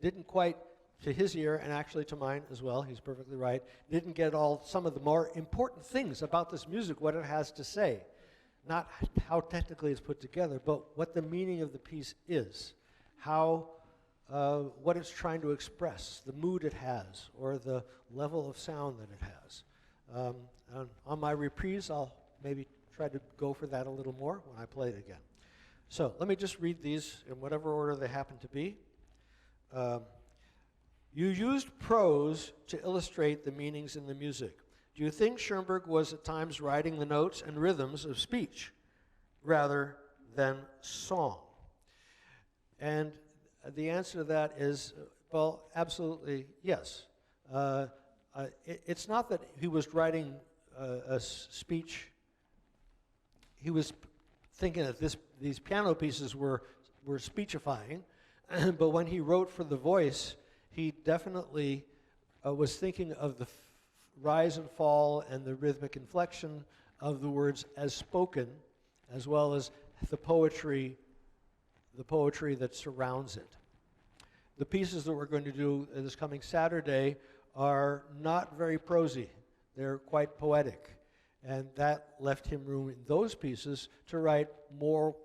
didn't quite, to his ear, and actually to mine as well, he's perfectly right, didn't get some of the more important things about this music, what it has to say. Not how technically it's put together, but what the meaning of the piece is, what it's trying to express, the mood it has, or the level of sound that it has. On my reprise, I'll maybe try to go for that a little more when I play it again. So let me just read these in whatever order they happen to be. You used prose to illustrate the meanings in the music. Do you think Schoenberg was at times writing the notes and rhythms of speech rather than song? And the answer to that is, well, absolutely yes. It's not that he was writing a speech. He was thinking that these piano pieces were speechifying, but when he wrote for the voice, he definitely was thinking of the rise and fall and the rhythmic inflection of the words as spoken, as well as the poetry that surrounds it. The pieces that we're going to do this coming Saturday are not very prosy. They're quite poetic. And that left him room in those pieces to write more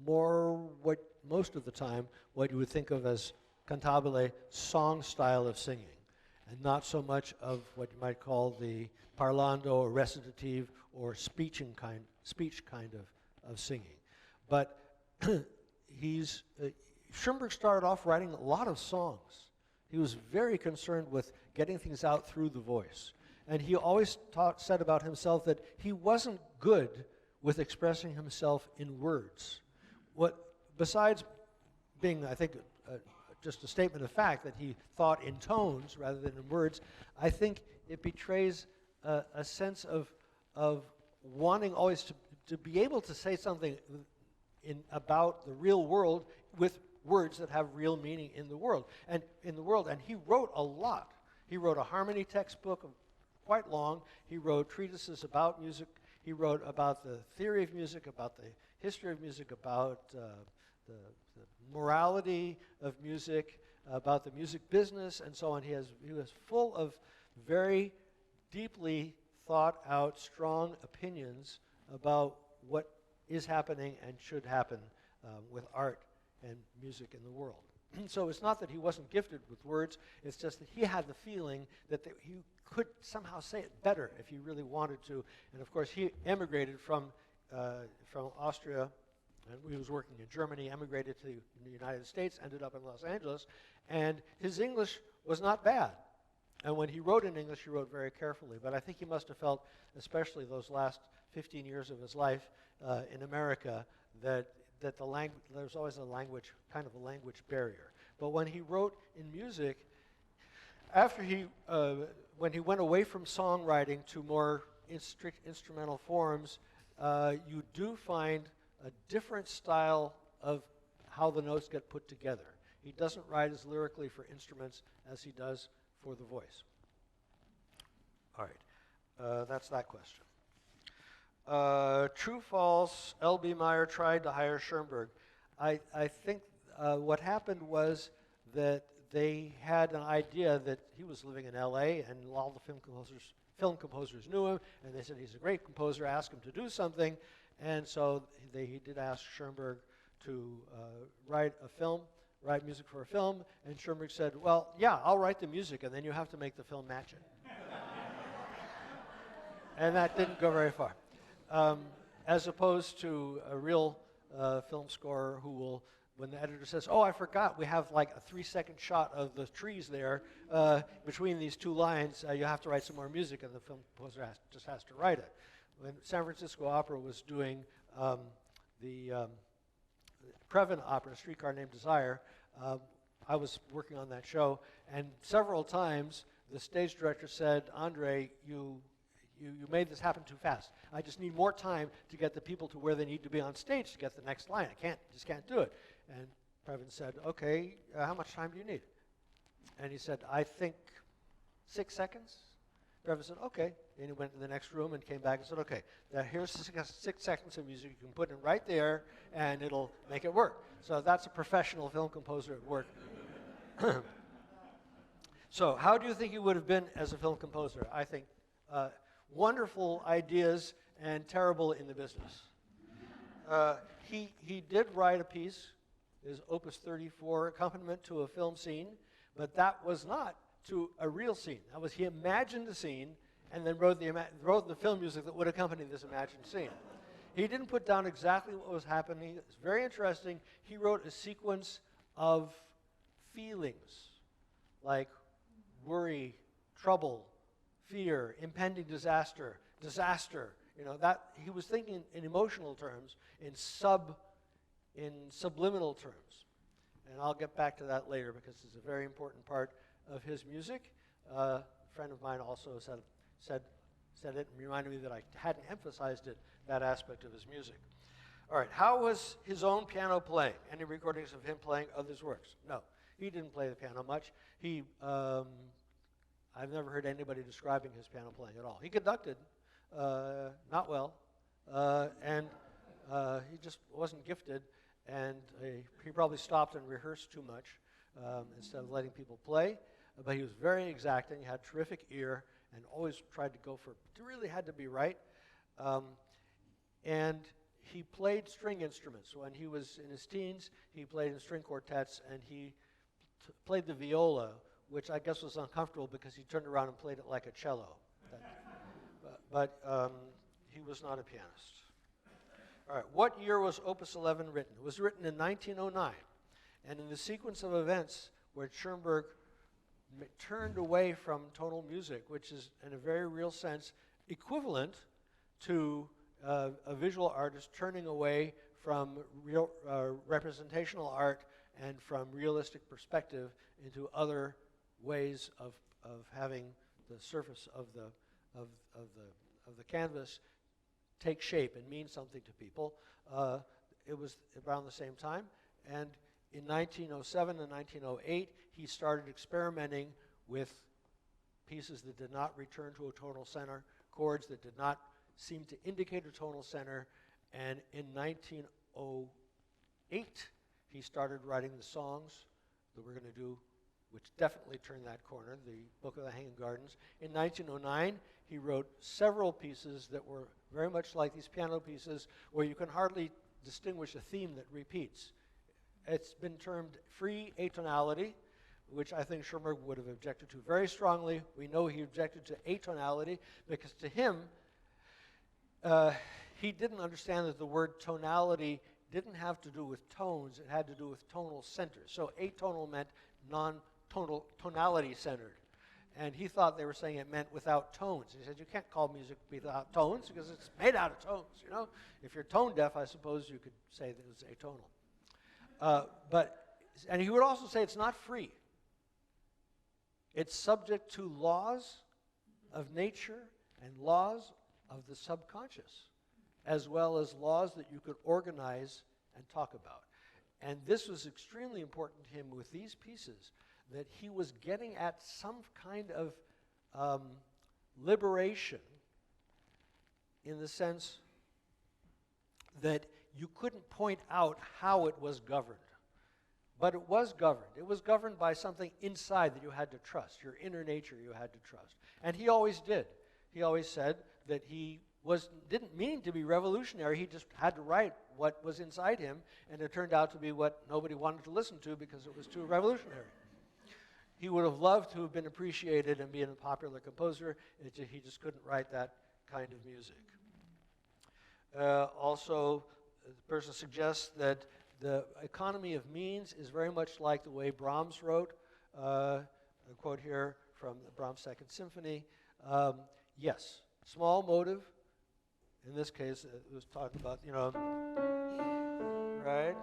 what most of the time what you would think of as cantabile song style of singing, and not so much of what you might call the parlando or recitative or speech kind of singing. But Schoenberg started off writing a lot of songs. He was very concerned with getting things out through the voice. And he always said about himself that he wasn't good with expressing himself in words. Besides being, I think, just a statement of fact that he thought in tones rather than in words, I think it betrays a sense of wanting always to be able to say something about the real world with words that have real meaning in the world. And he wrote a lot. He wrote a harmony textbook, quite long. He wrote treatises about music. He wrote about the theory of music, about the history of music, about the morality of music, about the music business, and so on. He was full of very deeply thought out, strong opinions about what is happening and should happen with art and music in the world. So it's not that he wasn't gifted with words, it's just that he had the feeling that he could somehow say it better if he really wanted to. And of course, he emigrated from Austria, and he was working in Germany, emigrated to the United States, ended up in Los Angeles, and his English was not bad. And when he wrote in English, he wrote very carefully. But I think he must have felt, especially those last 15 years of his life in America, that there's always kind of a language barrier. But when he wrote in music, when he went away from songwriting to more instrumental forms, you do find a different style of how the notes get put together. He doesn't write as lyrically for instruments as he does for the voice. All right, that's that question. True, false, L.B. Meyer tried to hire Schoenberg. I think what happened was that they had an idea that he was living in L.A. and all the film composers knew him, and they said he's a great composer, ask him to do something. And so he did ask Schoenberg to write music for a film, and Schoenberg said, well, yeah, I'll write the music, and then you have to make the film match it. And that didn't go very far. As opposed to a real film scorer who will, when the editor says, oh, I forgot, we have like a 3-second shot of the trees there between these two lines, you have to write some more music, and the film composer just has to write it. When San Francisco Opera was doing the Previn opera, Streetcar Named Desire, I was working on that show, and several times the stage director said, Andre, you made this happen too fast. I just need more time to get the people to where they need to be on stage to get the next line. I just can't do it. And Previn said, okay, how much time do you need? And he said, I think 6 seconds. Previn said, okay. And he went to the next room and came back and said, okay, now here's 6 seconds of music. You can put it right there, and it'll make it work. So that's a professional film composer at work. So how do you think he would have been as a film composer? I think wonderful ideas and terrible in the business. He did write a piece, his Opus 34 accompaniment to a film scene, but that was not to a real scene. That was, he imagined the scene and then wrote the film music that would accompany this imagined scene. He didn't put down exactly what was happening. It's very interesting. He wrote a sequence of feelings like worry, trouble, fear, impending disaster. You know, that he was thinking in emotional terms, in subliminal terms. And I'll get back to that later because it's a very important part of his music. A friend of mine also said it and reminded me that I hadn't emphasized it, that aspect of his music. All right, how was his own piano playing? Any recordings of him playing others' works? No, he didn't play the piano much. I've never heard anybody describing his piano playing at all. He conducted, not well, and he just wasn't gifted, and he probably stopped and rehearsed too much instead of letting people play. But he was very exacting, he had terrific ear, and always tried to go for, it really had to be right. And he played string instruments. When he was in his teens, he played in string quartets, and he played the viola, which I guess was uncomfortable because he turned around and played it like a cello. But he was not a pianist. All right, what year was Opus 11 written? It was written in 1909. And in the sequence of events where Schoenberg turned away from tonal music, which is in a very real sense equivalent to a visual artist turning away from real representational art and from realistic perspective into other ways of having the surface of the canvas take shape and mean something to people. It was around the same time, and in 1907 and 1908, he started experimenting with pieces that did not return to a tonal center, chords that did not seem to indicate a tonal center, and in 1908, he started writing the songs that we're going to do, which definitely turned that corner, the Book of the Hanging Gardens. In 1909, he wrote several pieces that were very much like these piano pieces, where you can hardly distinguish a theme that repeats. It's been termed free atonality, which I think Schoenberg would have objected to very strongly. We know he objected to atonality because to him, he didn't understand that the word tonality didn't have to do with tones, it had to do with tonal centers. So atonal meant non-tonal, tonality-centered. And he thought they were saying it meant without tones. He said, you can't call music without tones because it's made out of tones, you know? If you're tone deaf, I suppose you could say that it's atonal. And he would also say it's not free. It's subject to laws of nature and laws of the subconscious, as well as laws that you could organize and talk about. And this was extremely important to him with these pieces, that he was getting at some kind of liberation, in the sense that you couldn't point out how it was governed. But it was governed. It was governed by something inside that you had to trust, your inner nature you had to trust. And he always did. He always said that he didn't mean to be revolutionary, he just had to write what was inside him, and it turned out to be what nobody wanted to listen to because it was too revolutionary. He would have loved to have been appreciated and been a popular composer, he just couldn't write that kind of music. Also, the person suggests that the economy of means is very much like the way Brahms wrote. A quote here from the Brahms Second Symphony. Yes, small motive. In this case, it was talking about, right?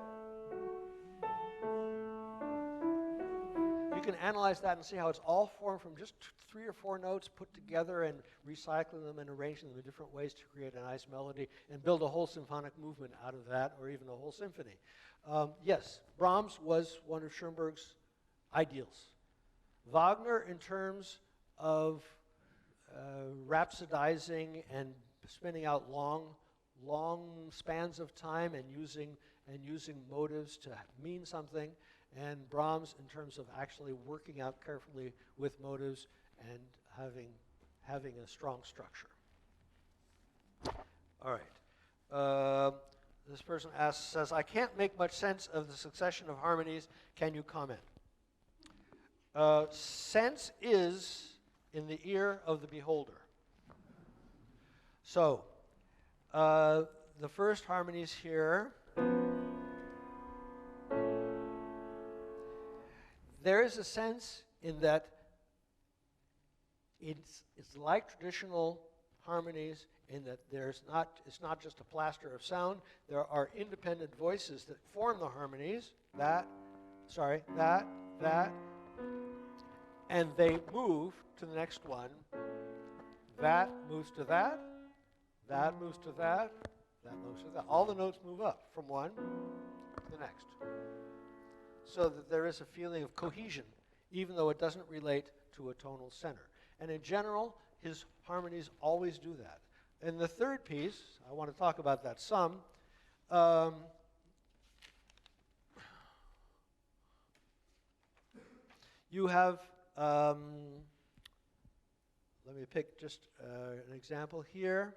You can analyze that and see how it's all formed from just 3 or 4 notes put together and recycling them and arranging them in different ways to create a nice melody and build a whole symphonic movement out of that, or even a whole symphony. Yes, Brahms was one of Schoenberg's ideals. Wagner, in terms of rhapsodizing and spinning out long spans of time and using motives to mean something, and Brahms in terms of actually working out carefully with motives and having a strong structure. All right. This person says, I can't make much sense of the succession of harmonies. Can you comment? Sense is in the ear of the beholder. So, the first harmonies here, there is a sense in that it's like traditional harmonies in that it's not just a plaster of sound. There are independent voices that form the harmonies, that, and they move to the next one. That moves to that moves to that moves to that. All the notes move up from one to the next. So that there is a feeling of cohesion, even though it doesn't relate to a tonal center. And in general, his harmonies always do that. In the third piece, I want to talk about that some. You have, let me pick just an example here.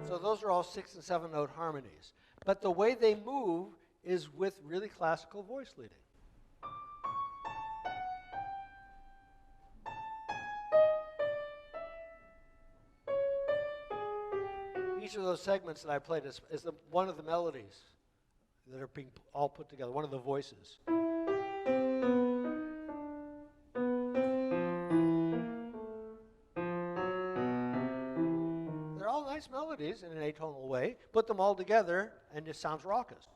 So those are all 6 and 7 note harmonies. But the way they move is with really classical voice leading. Each of those segments that I played is one of the melodies that are being all put together, one of the voices. They're all nice melodies in an atonal way. Put them all together and it sounds raucous.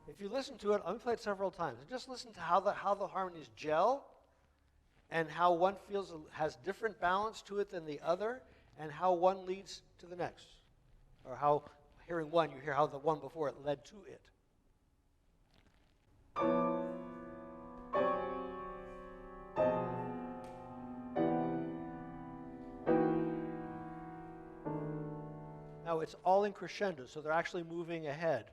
If you listen to it, I've played several times, and just listen to how the harmonies gel, and how one has different balance to it than the other, and how one leads to the next. Or how, hearing one, you hear how the one before it led to it. Now it's all in crescendo, so they're actually moving ahead.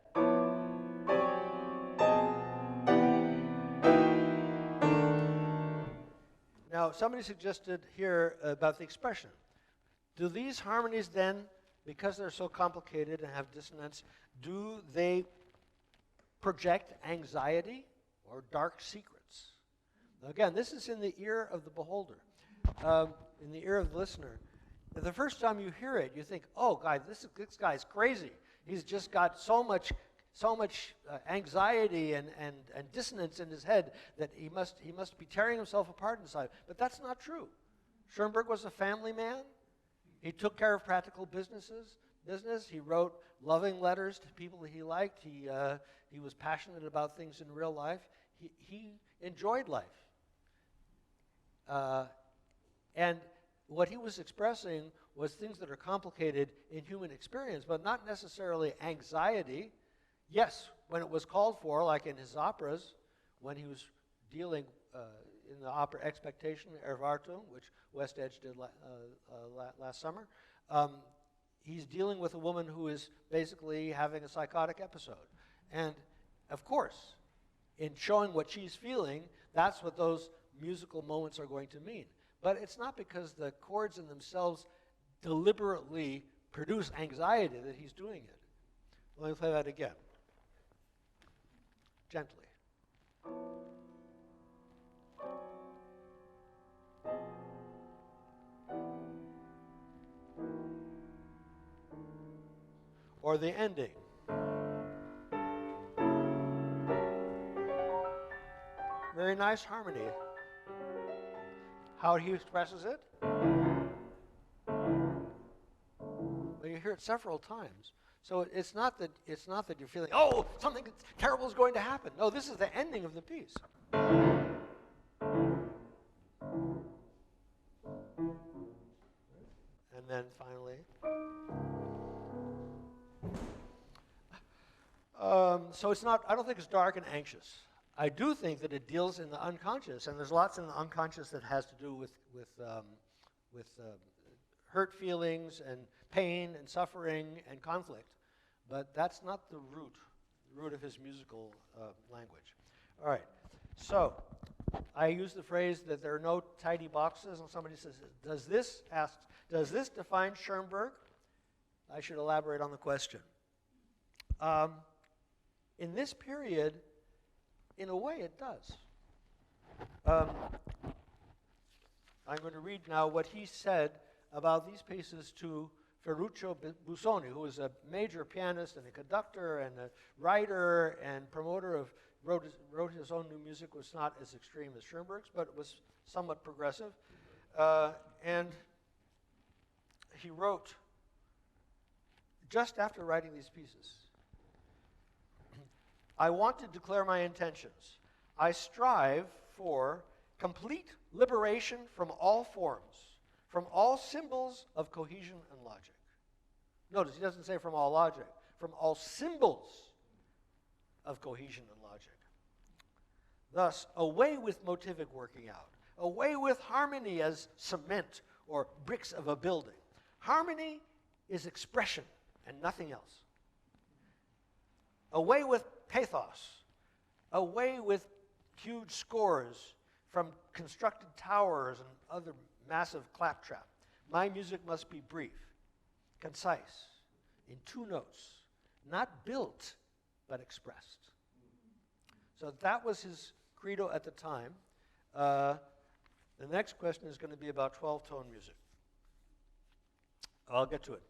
Now, somebody suggested here about the expression. Do these harmonies then, because they're so complicated and have dissonance, do they project anxiety or dark secrets? Now, again, this is in the ear of the beholder, in the ear of the listener. The first time you hear it, you think, oh, God, this guy's crazy. He's just got so much anxiety and dissonance in his head that he must be tearing himself apart inside. But that's not true. Schoenberg was a family man. He took care of practical businesses. business. He wrote loving letters to people that he liked. He was passionate about things in real life. He enjoyed life. And what he was expressing was things that are complicated in human experience, but not necessarily anxiety. Yes, when it was called for, like in his operas, when he was dealing in the opera Expectation, Erwartung, which West Edge did last summer, he's dealing with a woman who is basically having a psychotic episode. And, of course, in showing what she's feeling, that's what those musical moments are going to mean. But it's not because the chords in themselves deliberately produce anxiety that he's doing it. Let me play that again. Gently. Or the ending. Very nice harmony. How he expresses it? Well, you hear it several times. So it's not that you're feeling, oh, something terrible is going to happen. No, this is the ending of the piece. And then finally. So it's not, I don't think it's dark and anxious. I do think that it deals in the unconscious, and there's lots in the unconscious that has to do with hurt feelings and pain and suffering and conflict, but that's not the root of his musical language. All right, so I use the phrase that there are no tidy boxes, and somebody says, does this define Schoenberg? I should elaborate on the question. In this period, in a way, it does. I'm going to read now what he said about these pieces to Ferruccio Busoni, who was a major pianist and a conductor and a writer and promoter of, wrote his own new music, was not as extreme as Schoenberg's, but it was somewhat progressive. And he wrote, just after writing these pieces, I want to declare my intentions. I strive for complete liberation from all forms, from all symbols of cohesion and logic. Notice, he doesn't say from all logic, from all symbols of cohesion and logic. Thus, away with motivic working out, away with harmony as cement or bricks of a building. Harmony is expression and nothing else. Away with pathos, away with huge scores from constructed towers and other massive claptrap. My music must be brief, concise, in 2 notes, not built, but expressed. So that was his credo at the time. The next question is going to be about 12-tone music. I'll get to it.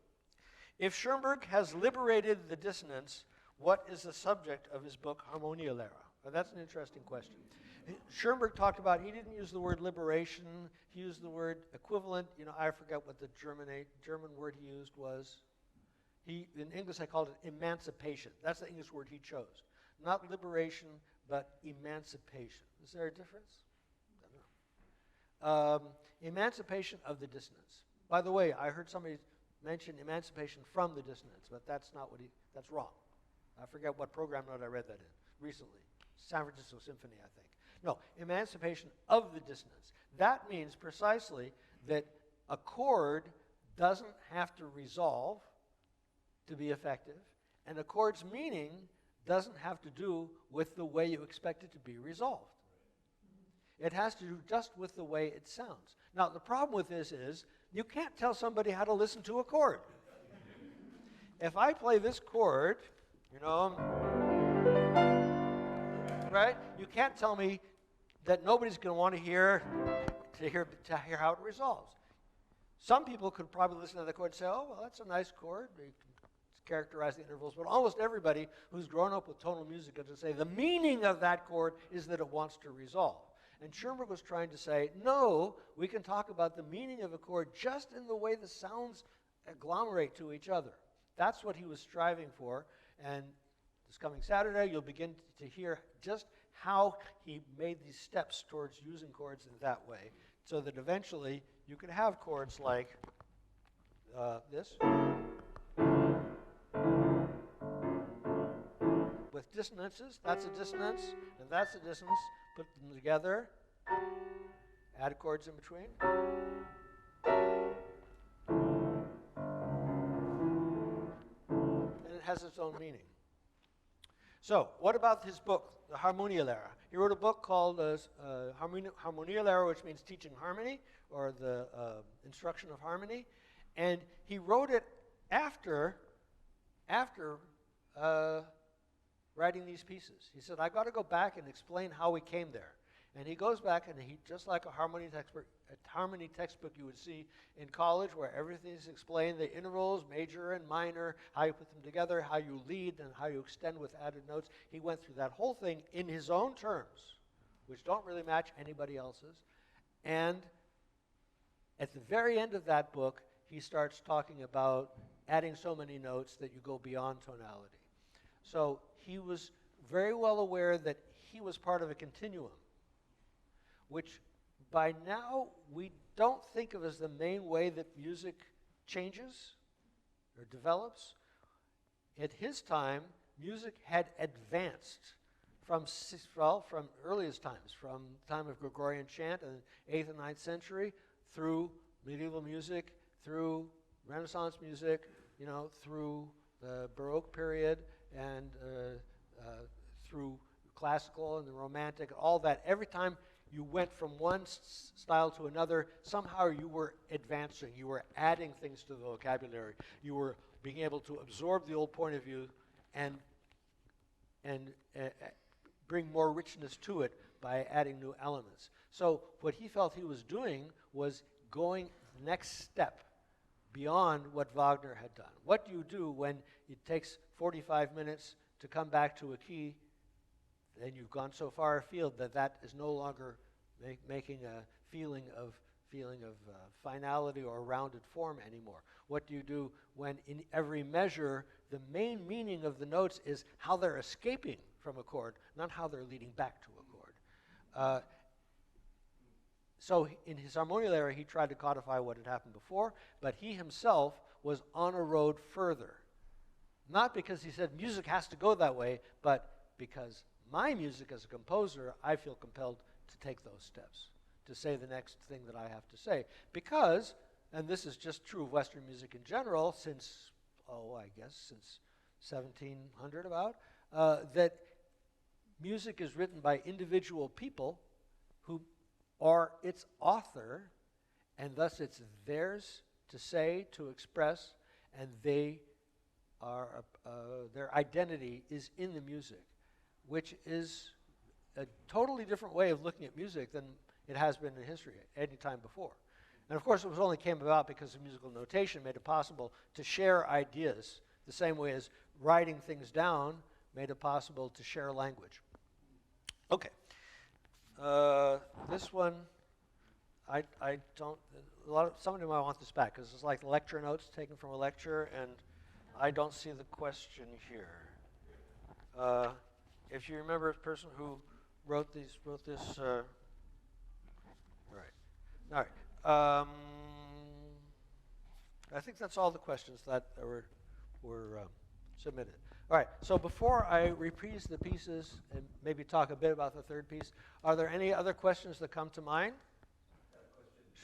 If Schoenberg has liberated the dissonance, what is the subject of his book, Harmonielehre? Well, that's an interesting question. Schoenberg talked about, he didn't use the word liberation, he used the word equivalent. You know, I forget what the German word he used was. In English, I called it emancipation. That's the English word he chose. Not liberation, but emancipation. Is there a difference? I don't know. Emancipation of the dissonance. By the way, I heard somebody mention emancipation from the dissonance, but that's not what that's wrong. I forget what program note I read that in recently. San Francisco Symphony, I think. No, emancipation of the dissonance. That means precisely that a chord doesn't have to resolve to be effective, and a chord's meaning doesn't have to do with the way you expect it to be resolved. It has to do just with the way it sounds. Now, the problem with this is you can't tell somebody how to listen to a chord. If I play this chord, you know, right? You can't tell me that nobody's going to want to hear how it resolves. Some people could probably listen to the chord and say, oh, well, that's a nice chord. They can characterize the intervals, but almost everybody who's grown up with tonal music is going to say the meaning of that chord is that it wants to resolve. And Schoenberg was trying to say, no, we can talk about the meaning of a chord just in the way the sounds agglomerate to each other. That's what he was striving for. And this coming Saturday, you'll begin to hear just how he made these steps towards using chords in that way, so that eventually you could have chords like this, with dissonances. That's a dissonance, and that's a dissonance. Put them together, add chords in between. And it has its own meaning. So, what about his book, The Harmonielehre? He wrote a book called Harmonielehre, which means teaching harmony, or the instruction of harmony. And he wrote it after writing these pieces. He said, I got to go back and explain how we came there. And he goes back, and he, just like a harmony textbook you would see in college, where everything is explained, the intervals, major and minor, how you put them together, how you lead, and how you extend with added notes. He went through that whole thing in his own terms, which don't really match anybody else's. And at the very end of that book, he starts talking about adding so many notes that you go beyond tonality. So he was very well aware that he was part of a continuum, which by now we don't think of as the main way that music changes or develops. At his time, music had advanced from earliest times, from the time of Gregorian chant in the 8th and 9th century, through medieval music, through Renaissance music, through the Baroque period, and through classical and the Romantic, all that. Every time you went from one style to another, somehow you were advancing. You were adding things to the vocabulary. You were being able to absorb the old point of view and bring more richness to it by adding new elements. So what he felt he was doing was going the next step beyond what Wagner had done. What do you do when it takes 45 minutes to come back to a key, and you've gone so far afield that is no longer making a feeling of finality or rounded form anymore? What do you do when in every measure the main meaning of the notes is how they're escaping from a chord, not how they're leading back to a chord? So in his Harmonielehre, he tried to codify what had happened before, but he himself was on a road further. Not because he said music has to go that way, but because my music as a composer, I feel compelled to take those steps, to say the next thing that I have to say. Because, and this is just true of Western music in general, since 1700 about, that music is written by individual people who are its author, and thus it's theirs to say, to express, and they are their identity is in the music, which is a totally different way of looking at music than it has been in history any time before. And of course, it only came about because of musical notation made it possible to share ideas the same way as writing things down made it possible to share language. Okay. This one, I don't, somebody might want this back, because it's like lecture notes taken from a lecture, and I don't see the question here. If you remember the person who wrote this, all right. I think that's all the questions that were submitted. All right, so before I reprise the pieces and maybe talk a bit about the third piece, are there any other questions that come to mind?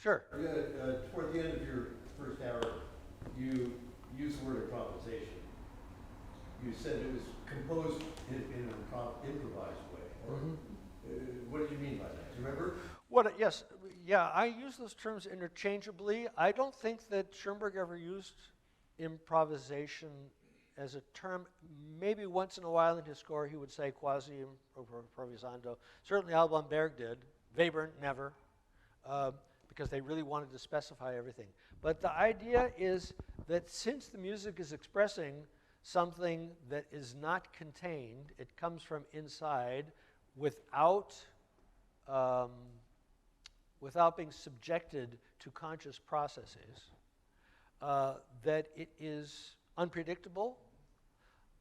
Sure. Toward the end of your first hour, you used the word improvisation. You said it was composed in an improvised way. Or, what did you mean by that? Do you remember? Yes, I use those terms interchangeably. I don't think that Schoenberg ever used improvisation as a term. Maybe once in a while in his score he would say quasi-improvisando. Certainly Alban Berg did. Weber never, because they really wanted to specify everything. But the idea is that since the music is expressing something that is not contained, it comes from inside without being subjected to conscious processes, that it is unpredictable,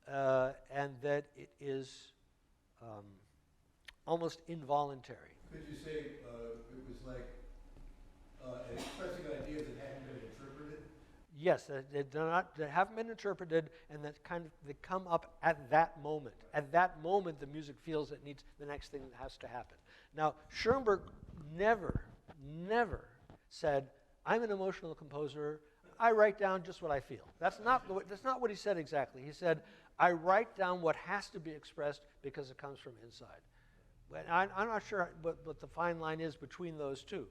and that it is almost involuntary. Could you say it was like expressing ideas that hadn't been interpreted? Yes, they haven't been interpreted, and that they come up at that moment. At that moment, the music feels it needs the next thing that has to happen. Now, Schoenberg never said, "I'm an emotional composer. I write down just what I feel." That's not what he said exactly. He said, "I write down what has to be expressed because it comes from inside." But I'm not sure what the fine line is between those two.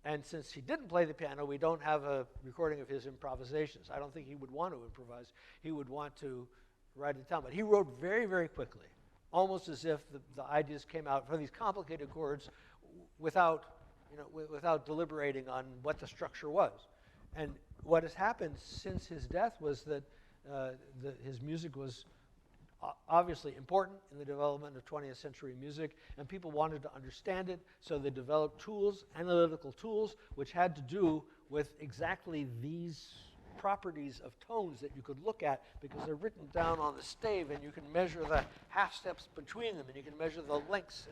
And since he didn't play the piano, we don't have a recording of his improvisations. I don't think he would want to improvise. He would want to write it down. But he wrote very, very quickly, almost as if the ideas came out from these complicated chords without deliberating on what the structure was. And what has happened since his death was that his music was obviously important in the development of 20th century music, and people wanted to understand it, so they developed tools, analytical tools, which had to do with exactly these properties of tones that you could look at because they're written down on the stave, and you can measure the half steps between them, and you can measure the lengths,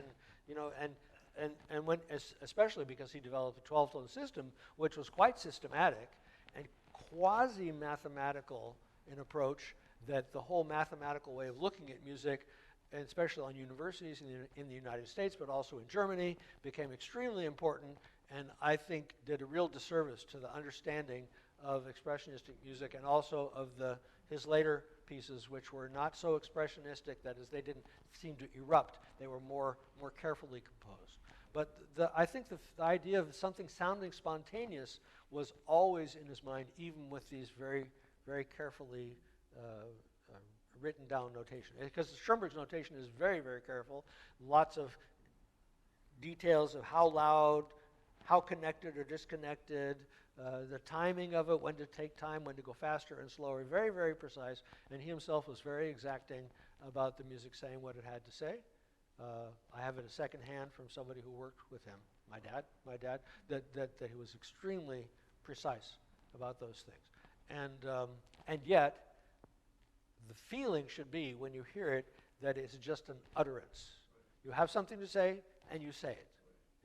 and when, especially because he developed a 12-tone system, which was quite systematic and quasi-mathematical in approach, that the whole mathematical way of looking at music, and especially on universities in the United States, but also in Germany, became extremely important, and I think did a real disservice to the understanding of expressionistic music, and also of his later pieces, which were not so expressionistic, that is, they didn't seem to erupt. They were more carefully composed. But I think the idea of something sounding spontaneous was always in his mind, even with these very, very carefully written down notation. Because Schoenberg's notation is very, very careful. Lots of details of how loud, how connected or disconnected, the timing of it, when to take time, when to go faster and slower. Very, very precise. And he himself was very exacting about the music saying what it had to say. I have it a second hand from somebody who worked with him, my dad, that he was extremely precise about those things. And yet, the feeling should be, when you hear it, that it's just an utterance. You have something to say, and you say it.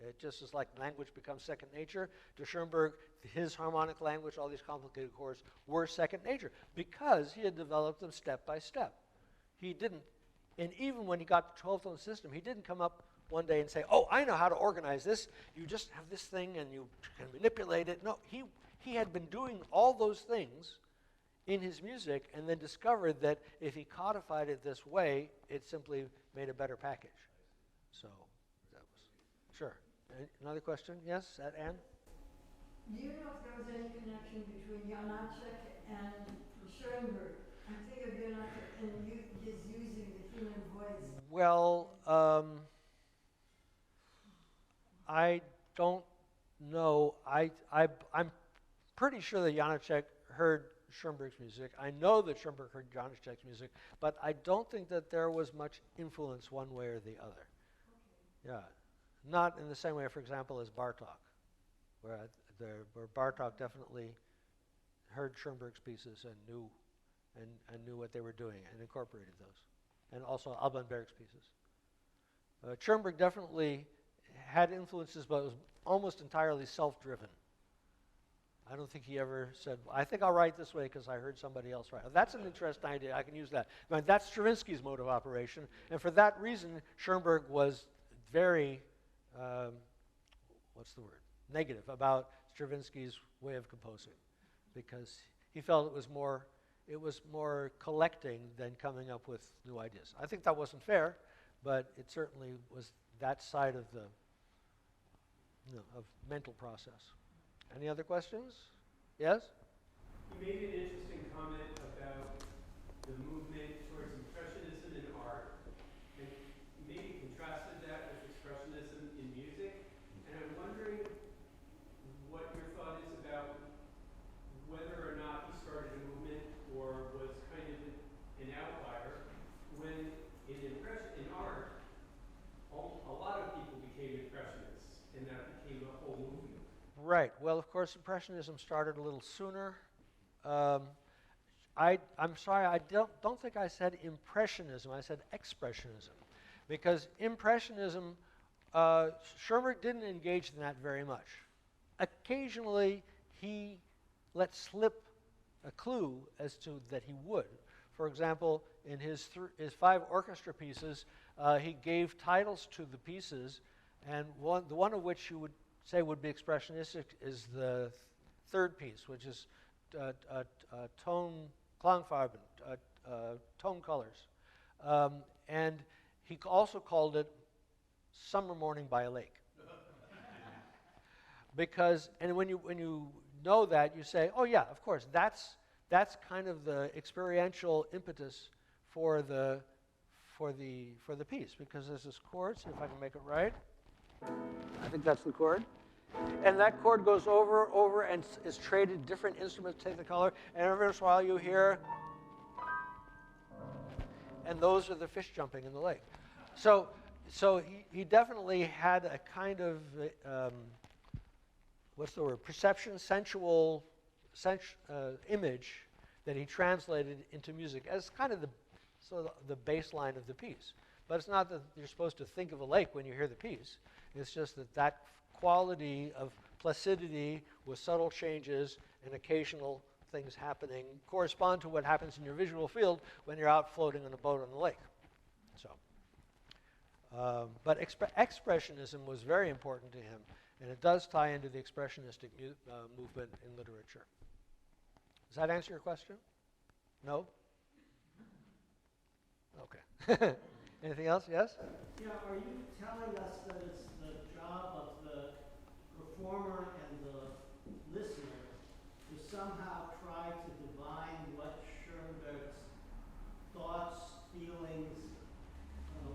It just is like language becomes second nature. To Schoenberg, his harmonic language, all these complicated chords, were second nature because he had developed them step by step. He didn't, and even when he got the 12-tone system, he didn't come up one day and say, "Oh, I know how to organize this. You just have this thing and you can manipulate it." No, he had been doing all those things in his music, and then discovered that if he codified it this way, it simply made a better package. So that was, sure. Another question? Yes, Anne? Do you know if there was any connection between Janáček and Schoenberg? I think of Janáček and his using the human voice. Well, I don't know. I'm pretty sure that Janáček heard Schoenberg's music. I know that Schoenberg heard Janáček's music, but I don't think that there was much influence one way or the other. Okay. Yeah. Not in the same way, for example, as Bartók, where Bartók definitely heard Schoenberg's pieces and knew what they were doing and incorporated those, and also Alban Berg's pieces. Schoenberg definitely had influences, but it was almost entirely self-driven. I don't think he ever said, "I think I'll write this way because I heard somebody else write." That's an interesting idea. I can use that. But that's Stravinsky's mode of operation, and for that reason, Schoenberg was very negative about Stravinsky's way of composing, because he felt it was more collecting than coming up with new ideas. I think that wasn't fair, but it certainly was that side of the of mental process. Any other questions? Yes? You made an interesting comment about the movement towards impressionism in art, and maybe contrasted that with expressionism in music. And I'm wondering what your thought is about whether or not he started a movement or was kind of an outlier, when in art, a lot of people became impressionists, and that became a whole movement. Right. Well, of course, Impressionism started a little sooner. I'm sorry, I don't think I said impressionism. I said expressionism. Because impressionism, Schoenberg didn't engage in that very much. Occasionally, he let slip a clue as to that he would. For example, in his 5 orchestra pieces, he gave titles to the pieces, and the one of which you would say would be expressionistic is the 3rd piece, which is tone Klangfarben, tone colors. And he also called it Summer Morning by a Lake. Because, and when you know that, you say, oh yeah, of course, that's kind of the experiential impetus for the piece, because there's this chord. See if I can make it right. I think that's the chord. And that chord goes over, and is traded. Different instruments take the color, and every once in a while you hear, and those are the fish jumping in the lake. So he definitely had a kind of what's the word? Perception, sensual image that he translated into music as kind of the baseline of the piece. But it's not that you're supposed to think of a lake when you hear the piece. It's just that quality of placidity with subtle changes and occasional things happening correspond to what happens in your visual field when you're out floating on a boat on the lake. So, but expressionism was very important to him, and it does tie into the expressionistic movement in literature. Does that answer your question? No? Okay. Anything else? Yes? Yeah, are you telling us that it's the job of the performer and the listener to somehow try to divine what Schoenberg's thoughts, feelings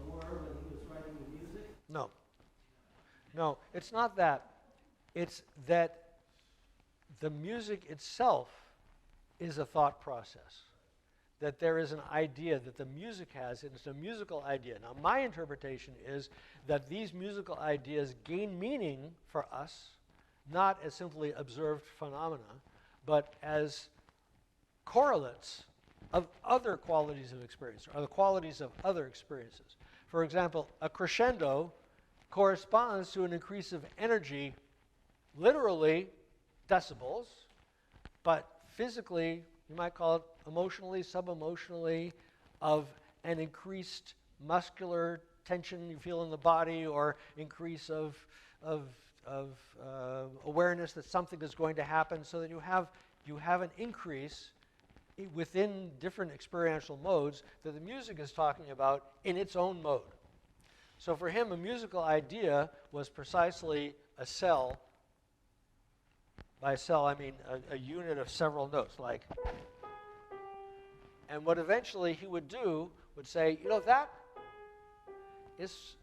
were when he was writing the music? No. No, it's not that. It's that the music itself is a thought process. That there is an idea that the music has, and it's a musical idea. Now, my interpretation is that these musical ideas gain meaning for us, not as simply observed phenomena, but as correlates of other qualities of experience, or the qualities of other experiences. For example, a crescendo corresponds to an increase of energy, literally decibels, but physically, you might call it emotionally, sub-emotionally, of an increased muscular tension you feel in the body, or increase of awareness that something is going to happen, so that you have an increase within different experiential modes that the music is talking about in its own mode. So for him, a musical idea was precisely a cell. By a cell, I mean a unit of several notes, like. And what eventually he would do would say, you know, that is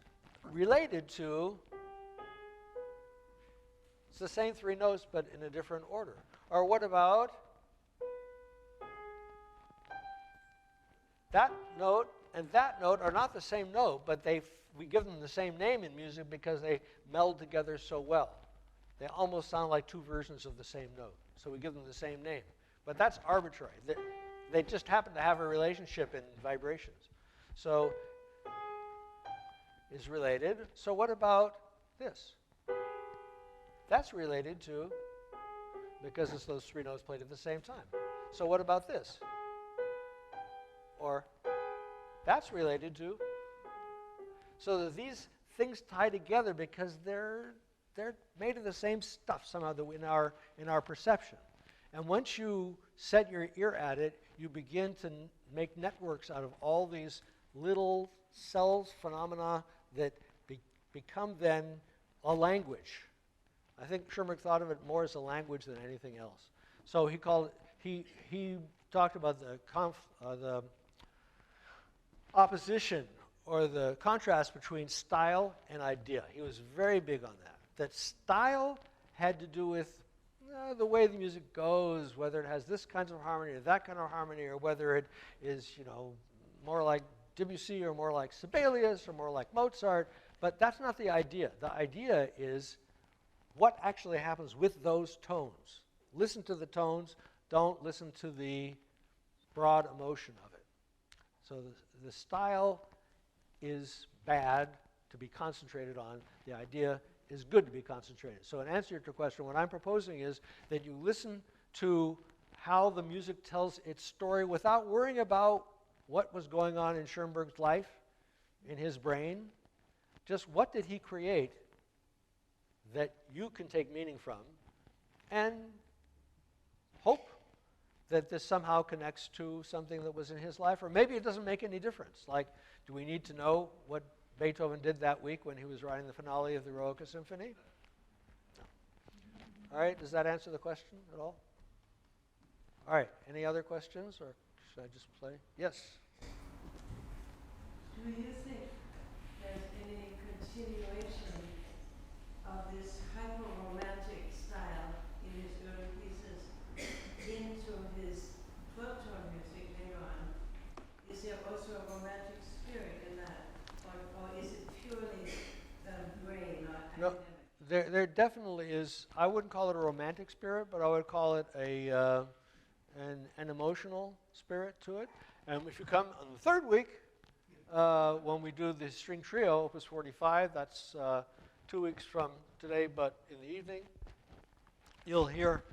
related to, it's the same 3 notes, but in a different order. Or what about that note and that note are not the same note, but we give them the same name in music because they meld together so well. They almost sound like 2 versions of the same note. So we give them the same name. But that's arbitrary. They just happen to have a relationship in vibrations. So is related. So what about this? That's related to, because it's those 3 notes played at the same time. So what about this? Or that's related to. So that these things tie together because they're made of the same stuff somehow in our perception. And once you set your ear at it, you begin to make networks out of all these little cells, phenomena that become then a language. I think Schoenberg thought of it more as a language than anything else. So he talked about the opposition or the contrast between style and idea. He was very big on that. That style had to do with the way the music goes, whether it has this kind of harmony or that kind of harmony, or whether it is, more like Debussy or more like Sibelius or more like Mozart. But that's not the idea. The idea is what actually happens with those tones. Listen to the tones. Don't listen to the broad emotion of it. So the style is bad to be concentrated on. The idea is good to be concentrated. So in answer to your question, what I'm proposing is that you listen to how the music tells its story without worrying about what was going on in Schoenberg's life, in his brain. Just what did he create that you can take meaning from, and hope that this somehow connects to something that was in his life, or maybe it doesn't make any difference. Like, do we need to know what Beethoven did that week when he was writing the finale of the Eroica Symphony? No. All right, does that answer the question at all? All right, any other questions, or should I just play? Yes? Do you think there's any continuation of this hyper-romantic style in his early pieces into his 12-tone music later on? Is there also a romantic spirit in that? Or is it purely gray, not No, academic? there definitely is. I wouldn't call it a romantic spirit, but I would call it an emotional spirit to it. And if you come on the third week, when we do the string trio, Opus 45, that's 2 weeks from today, but in the evening, you'll hear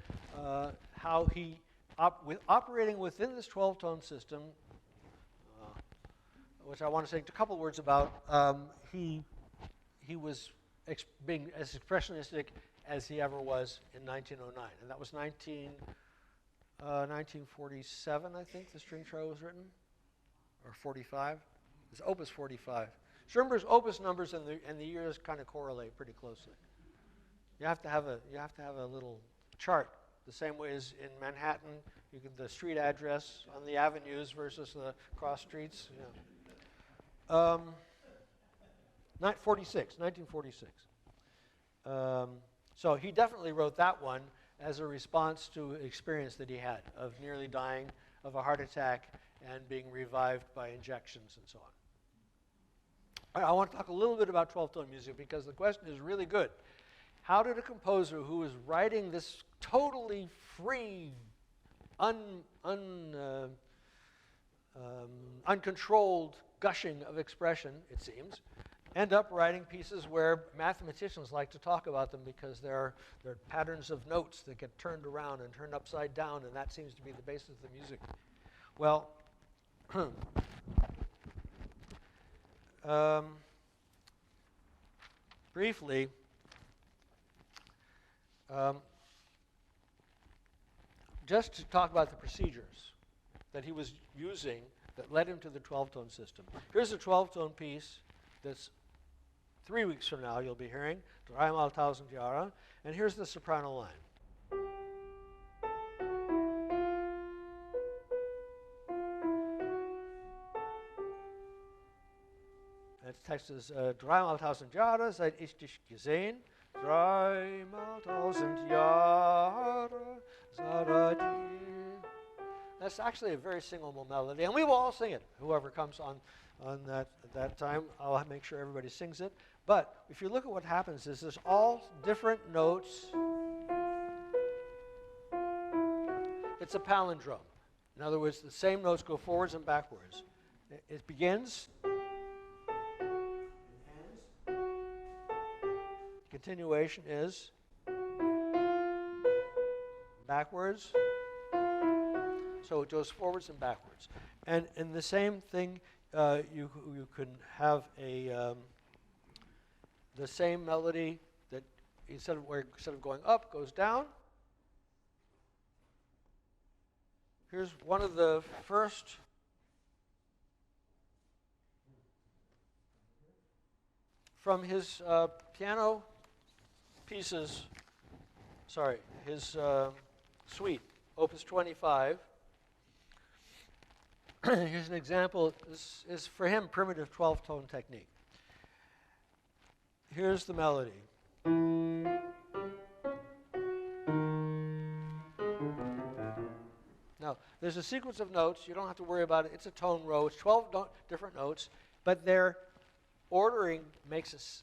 how he, operating within this 12-tone system, which I want to say a couple words about, he was being as expressionistic as he ever was in 1909. And that was 1947, I think, the string trio was written, or 45. It's Opus 45. Schoenberg's opus numbers and the years kind of correlate pretty closely. You have to have a little chart, the same way as in Manhattan, you get the street address on the avenues versus the cross streets. You know. 1946. So he definitely wrote that one as a response to an experience that he had of nearly dying of a heart attack and being revived by injections and so on. All right, I want to talk a little bit about 12-tone music because the question is really good. How did a composer who is writing this totally free, uncontrolled gushing of expression, it seems, end up writing pieces where mathematicians like to talk about them because there are patterns of notes that get turned around and turned upside down, and that seems to be the basis of the music? Well, briefly, just to talk about the procedures that he was using that led him to the 12-tone system. Here's a 12-tone piece that's 3 weeks from now you'll be hearing, Dreimal tausend Jahre, and here's the soprano line. The text is, Dreimal tausend Jahre seit ich dich gesehen, Dreimal tausend Jahre, Saradi. That's actually a very singable melody, and we will all sing it. Whoever comes on that time, I'll make sure everybody sings it. But if you look at what happens is there's all different notes. It's a palindrome. In other words, the same notes go forwards and backwards. It begins, it ends. Continuation is backwards. So it goes forwards and backwards. And in the same thing, you can have the same melody that instead of going up, goes down. Here's one of the first from his piano pieces, his suite, Opus 25. Here's an example. This is, for him, primitive 12-tone technique. Here's the melody. Now, there's a sequence of notes. You don't have to worry about it. It's a tone row. It's 12 different notes, but their ordering makes it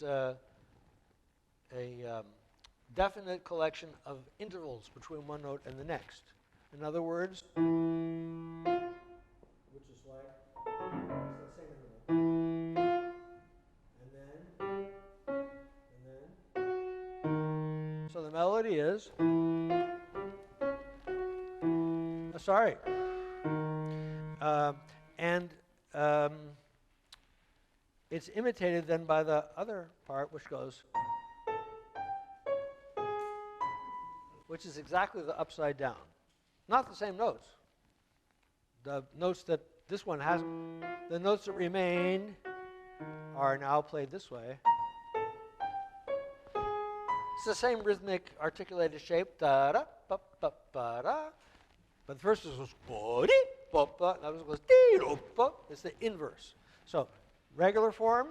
a definite collection of intervals between one note and the next. In other words, this way. It's the same interval. And then. So the melody is. Sorry. And it's imitated then by the other part, which goes, which is exactly the upside down. Not the same notes. The notes that this one has, the notes that remain are now played this way. It's the same rhythmic articulated shape, da-da, ba-ba-ba-da. But the first was ba-dee, ba-ba, and the other goes dee-do-ba. It's the inverse. So regular form,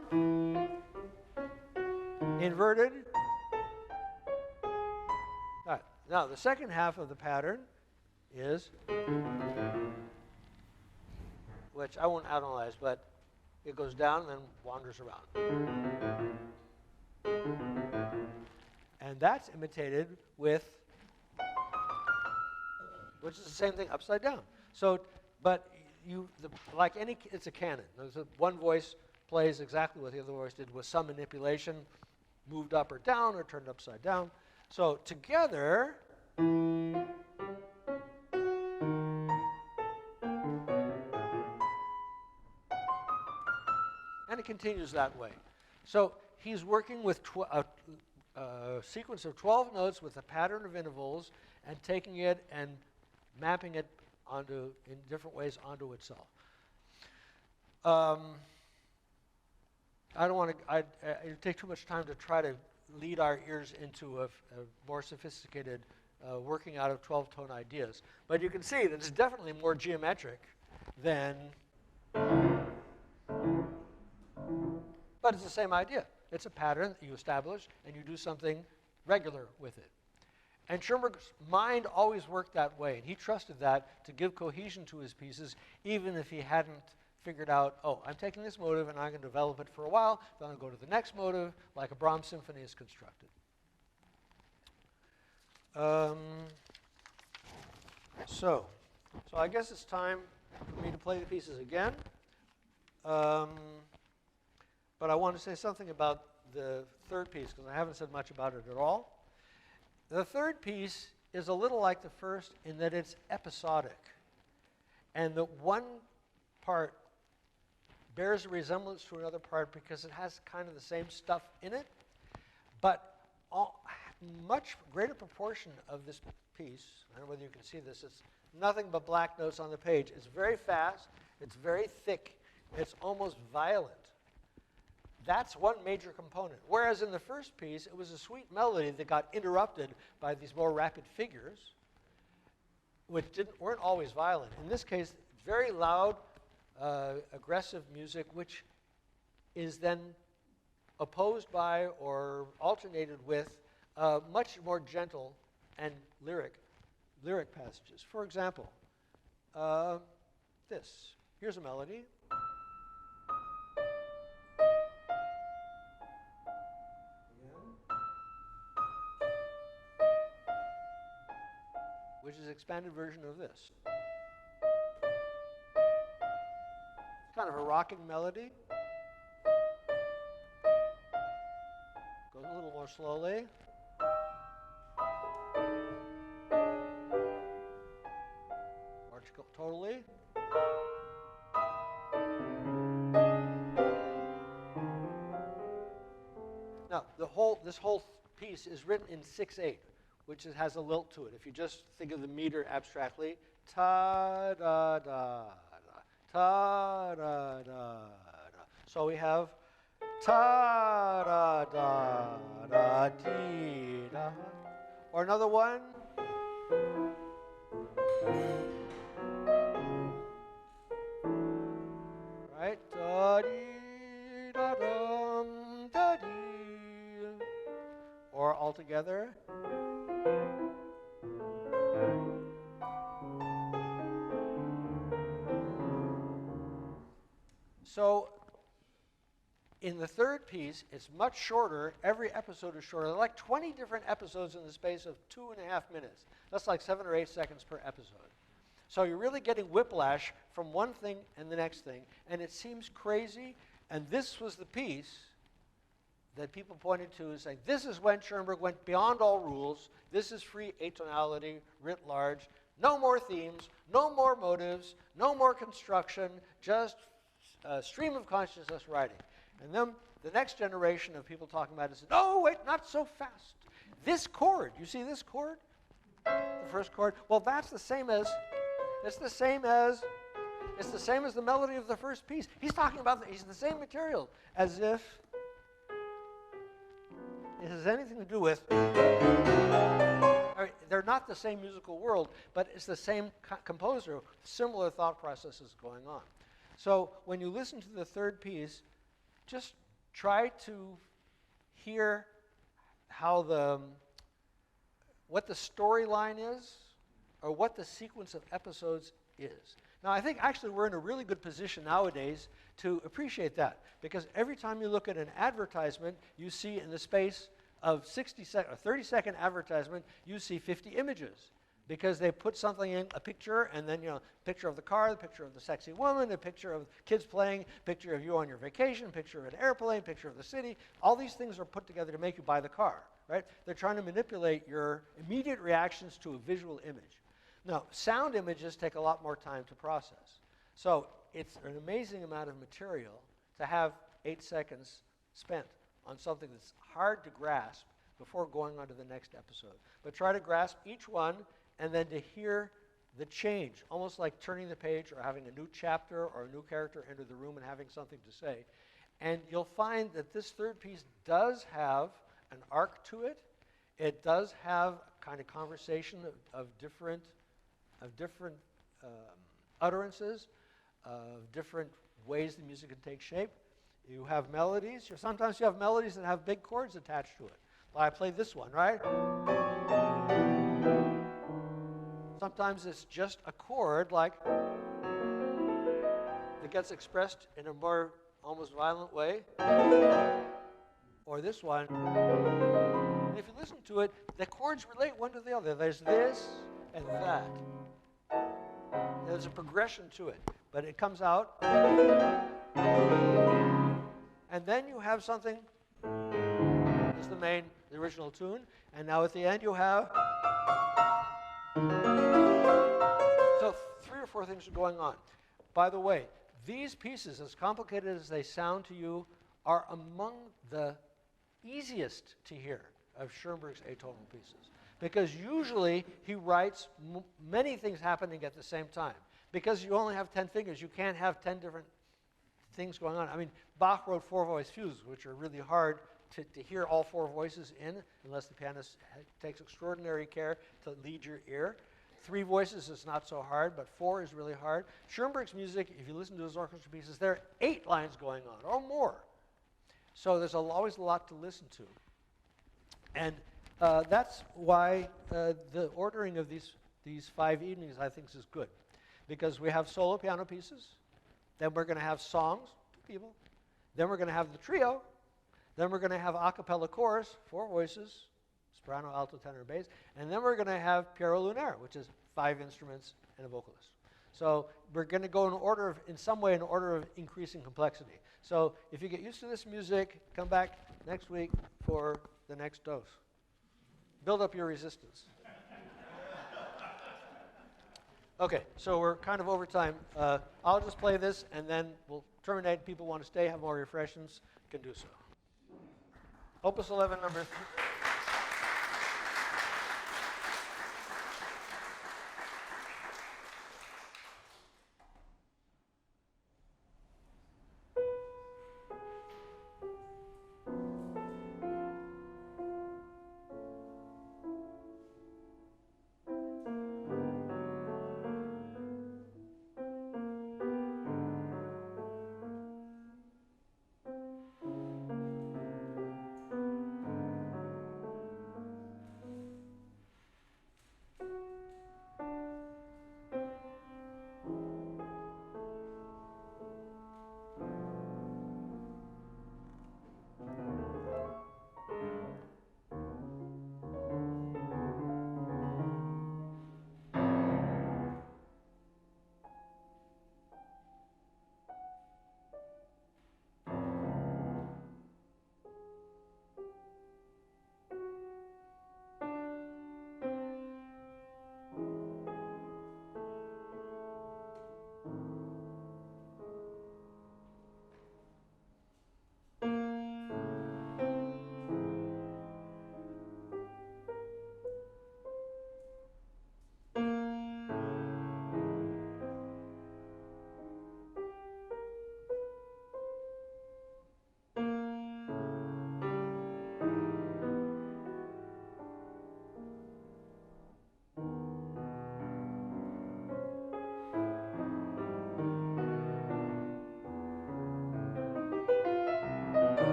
inverted. All right. Now the second half of the pattern is, which I won't analyze, but it goes down and then wanders around. And that's imitated with, which is the same thing upside down. So, but like any, it's a canon. One voice plays exactly what the other voice did with some manipulation, moved up or down or turned upside down. So together, and it continues that way. So he's working with a sequence of 12 notes with a pattern of intervals and taking it and mapping it onto, in different ways, onto itself. I don't want to, it'd take too much time to try to lead our ears into a more sophisticated working out of 12-tone ideas. But you can see that it's definitely more geometric than, but it's the same idea. It's a pattern that you establish and you do something regular with it. And Schoenberg's mind always worked that way, and he trusted that to give cohesion to his pieces, even if he hadn't figured out, oh, I'm taking this motive and I'm going to develop it for a while, then I'll go to the next motive, like a Brahms symphony is constructed. So I guess it's time for me to play the pieces again. But I want to say something about the third piece, because I haven't said much about it at all. The third piece is a little like the first in that it's episodic. And the one part bears a resemblance to another part because it has kind of the same stuff in it. But much greater proportion of this piece, I don't know whether you can see this, it's nothing but black notes on the page. It's very fast, it's very thick, it's almost violent. That's one major component. Whereas in the first piece, it was a sweet melody that got interrupted by these more rapid figures, which weren't always violent. In this case, very loud, aggressive music, which is then opposed by or alternated with much more gentle and lyric passages. For example, this. Here's a melody. Which is an expanded version of this. Kind of a rocking melody. Goes a little more slowly. March totally. Now, this whole piece is written in 6/8. Which has a lilt to it. If you just think of the meter abstractly, ta-da-da-da, ta-da-da-da. So we have ta-da-da-da-dee-da. Or another one. Right? Da-dee-da-dum, da-dee. Or all together. So in the third piece, it's much shorter. Every episode is shorter. There are like 20 different episodes in the space of 2.5 minutes. That's like 7 or 8 seconds per episode. So you're really getting whiplash from one thing and the next thing, and it seems crazy. And this was the piece that people pointed to as saying, this is when Schoenberg went beyond all rules. This is free atonality writ large. No more themes, no more motives, no more construction, just stream of consciousness writing. And then the next generation of people talking about it said, oh, wait, not so fast. This chord, you see this chord? The first chord? Well, that's the same as, it's the same as the melody of the first piece. He's talking about, he's the same material, as if it has anything to do with, they're not the same musical world, but it's the same composer, similar thought processes going on. So when you listen to the third piece, just try to hear how what the storyline is, or what the sequence of episodes is. Now, I think actually we're in a really good position nowadays to appreciate that, because every time you look at an advertisement, you see in the space of 30-second advertisement, you see 50 images, because they put something in, a picture, and then, picture of the car, the picture of the sexy woman, a picture of kids playing, picture of you on your vacation, picture of an airplane, picture of the city. All these things are put together to make you buy the car, right? They're trying to manipulate your immediate reactions to a visual image. Now, sound images take a lot more time to process. So it's an amazing amount of material to have 8 seconds spent on something that's hard to grasp before going on to the next episode. But try to grasp each one, and then to hear the change, almost like turning the page or having a new chapter or a new character enter the room and having something to say. And you'll find that this third piece does have an arc to it. It does have kind of conversation of different utterances, of different ways the music can take shape. You have melodies. Sometimes you have melodies that have big chords attached to it. Well, I played this one, right? Sometimes it's just a chord, like, that gets expressed in a more almost violent way. Or this one. And if you listen to it, the chords relate one to the other. There's this and that. There's a progression to it, but it comes out. And then you have something, this is the original tune, and now at the end you have, so 3 or 4 things are going on. By the way, these pieces, as complicated as they sound to you, are among the easiest to hear of Schoenberg's atonal pieces. Because usually he writes many things happening at the same time. Because you only have 10 fingers, you can't have 10 different things going on. I mean, Bach wrote 4-voice fugues, which are really hard to hear all 4 voices in, unless the pianist takes extraordinary care to lead your ear. 3 voices is not so hard, but 4 is really hard. Schoenberg's music, if you listen to his orchestra pieces, there are 8 lines going on, or more. So there's always a lot to listen to. And that's why the ordering of these 5 evenings, I think, is good. Because we have solo piano pieces, then we're going to have songs, 2 people, then we're going to have the trio, then we're going to have a cappella chorus, 4 voices, soprano, alto, tenor, bass, and then we're going to have Piero Lunaire, which is 5 instruments and a vocalist. So we're going to go in some way in order of increasing complexity. So if you get used to this music, come back next week for the next dose. Build up your resistance. Okay, so we're kind of over time. I'll just play this, and then we'll terminate. People want to stay, have more refreshments, can do so. Opus 11, number 3.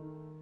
Thank